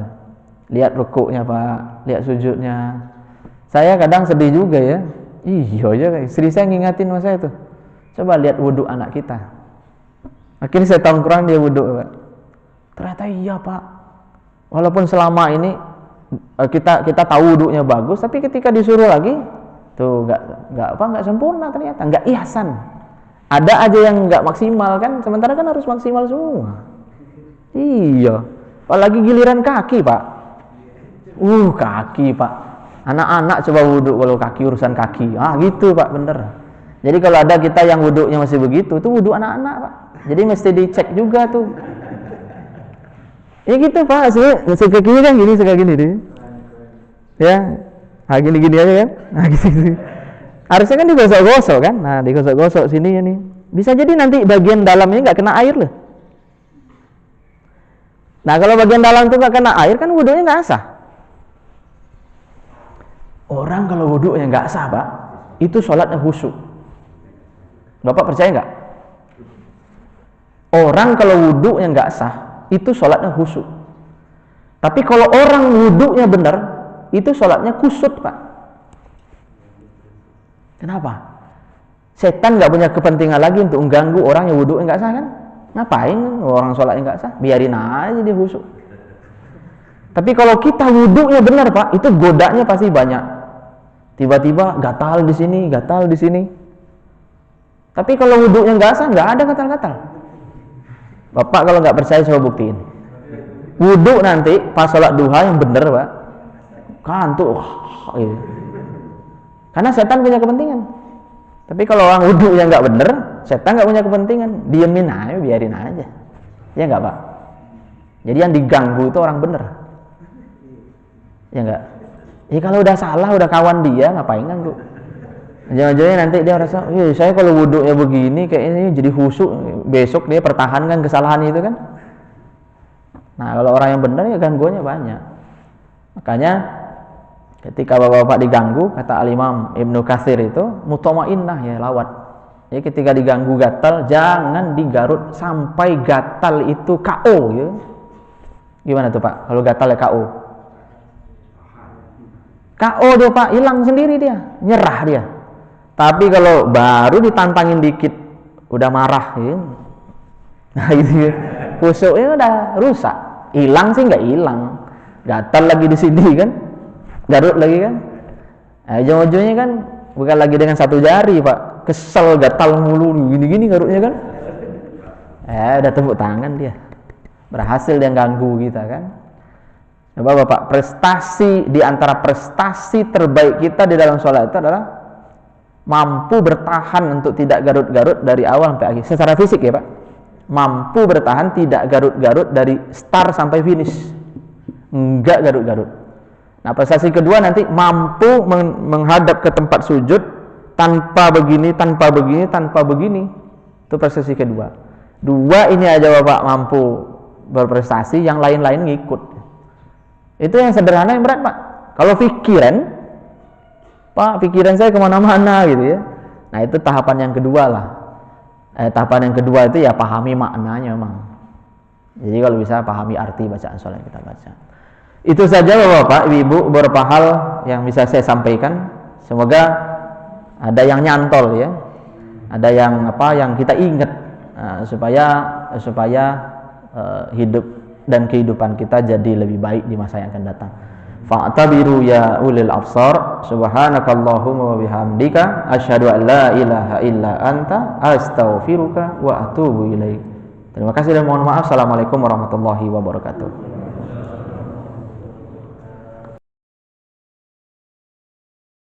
Lihat rukuknya Pak, lihat sujudnya. Saya kadang sedih juga ya. Iya aja, istri saya ngingatin sama saya tuh. Coba lihat wudhu anak kita. Akhirnya saya tongkrong dia wudhu Pak. Ternyata iya Pak. Walaupun selama ini kita tahu wudhunya bagus, tapi ketika disuruh lagi tuh nggak sempurna ternyata, nggak ihsan. Ada aja yang nggak maksimal kan, sementara kan harus maksimal semua. Iya. Apalagi giliran kaki Pak. Kaki Pak. Anak-anak coba wudhu kalau kaki, urusan kaki. Gitu Pak, bener. Jadi kalau ada kita yang wudhunya masih begitu, itu wudhu anak-anak Pak. Jadi mesti dicek juga tuh. Ya gitu Pak, kakinya kan gini, gini deh. Ya, gini aja kan. Gitu. Harusnya kan digosok-gosok kan. Nah, digosok-gosok sini ya nih. Bisa jadi nanti bagian dalamnya nggak kena air loh. Nah, kalau bagian dalam tuh nggak kena air kan wudhunya nggak sah. Orang kalau wudhunya nggak sah Pak, itu sholatnya khusyuk. Bapak percaya nggak? Orang kalau wudhunya nggak sah, itu sholatnya khusyuk. Tapi kalau orang wudhunya benar, itu sholatnya kusut Pak. Kenapa? Setan nggak punya kepentingan lagi untuk mengganggu orang yang wudhunya nggak sah kan? Ngapain orang sholatnya nggak sah? Biarin aja dia khusyuk. Tapi kalau kita wudhunya benar Pak, itu godanya pasti banyak. Tiba-tiba gatal di sini, gatal di sini. Tapi kalau wudhunya nggak sah, nggak ada gatal-gatal. Bapak kalau nggak percaya coba buktiin. Wudhu nanti pas sholat duha yang bener Pak, kantuk, gitu. Karena setan punya kepentingan. Tapi kalau orang wudhu yang nggak bener, setan nggak punya kepentingan, diemin aja, biarin aja. Ya nggak Pak? Jadi yang diganggu itu orang bener. Ya nggak? Ya kalau udah salah, udah kawan dia, ngapain ganggu? Jangan-jangan nanti dia rasa, saya kalau wudhunya begini kayaknya jadi khusyuk, besok dia pertahankan kesalahan itu kan. Nah, kalau orang yang benar ya gangguannya banyak. Makanya ketika bapak-bapak diganggu, kata Al-Imam Ibnu Katsir itu mutmainnah ya lawat. Ya ketika diganggu gatal jangan digarut sampai gatal itu KO ya. Gimana tuh Pak? Kalau gatal ya KO. KO dia Pak, hilang sendiri dia, nyerah dia. Tapi kalau baru ditantangin dikit udah marah ya. Nah gitu ya. Khusyuknya udah rusak. Hilang sih nggak hilang. Gatal lagi di sini kan. Garut lagi kan. Nah, ujung-ujungnya kan bukan lagi dengan satu jari Pak. Kesel gatal mulu gini-gini garutnya kan. Udah tepuk tangan dia. Berhasil dia ganggu kita kan. Coba Bapak, prestasi di antara prestasi terbaik kita di dalam sholat itu adalah mampu bertahan untuk tidak garut-garut dari awal sampai akhir. Secara fisik ya Pak. Mampu bertahan tidak garut-garut dari start sampai finish. Enggak garut-garut. Nah, prestasi kedua nanti mampu menghadap ke tempat sujud tanpa begini, tanpa begini, tanpa begini. Itu prestasi kedua. Dua ini aja Bapak mampu berprestasi, yang lain-lain ngikut. Itu yang sederhana, yang berat Pak. Kalau pikiran, Pak, pikiran saya kemana-mana gitu ya. Nah, itu tahapan yang kedua lah. Tahapan yang kedua itu ya pahami maknanya memang. Jadi kalau bisa pahami arti bacaan sholat yang kita baca. Itu saja Bapak, Ibu, beberapa hal yang bisa saya sampaikan. Semoga ada yang nyantol ya. Ada yang yang kita ingat supaya hidup dan kehidupan kita jadi lebih baik di masa yang akan datang. Fa'tabiru ya ulil absar. Subhanakallahumma wa bihamdika asyhadu an la ilaha illa anta astaghfiruka wa atubu ilaik. Terima kasih dan mohon maaf. Assalamualaikum warahmatullahi wabarakatuh.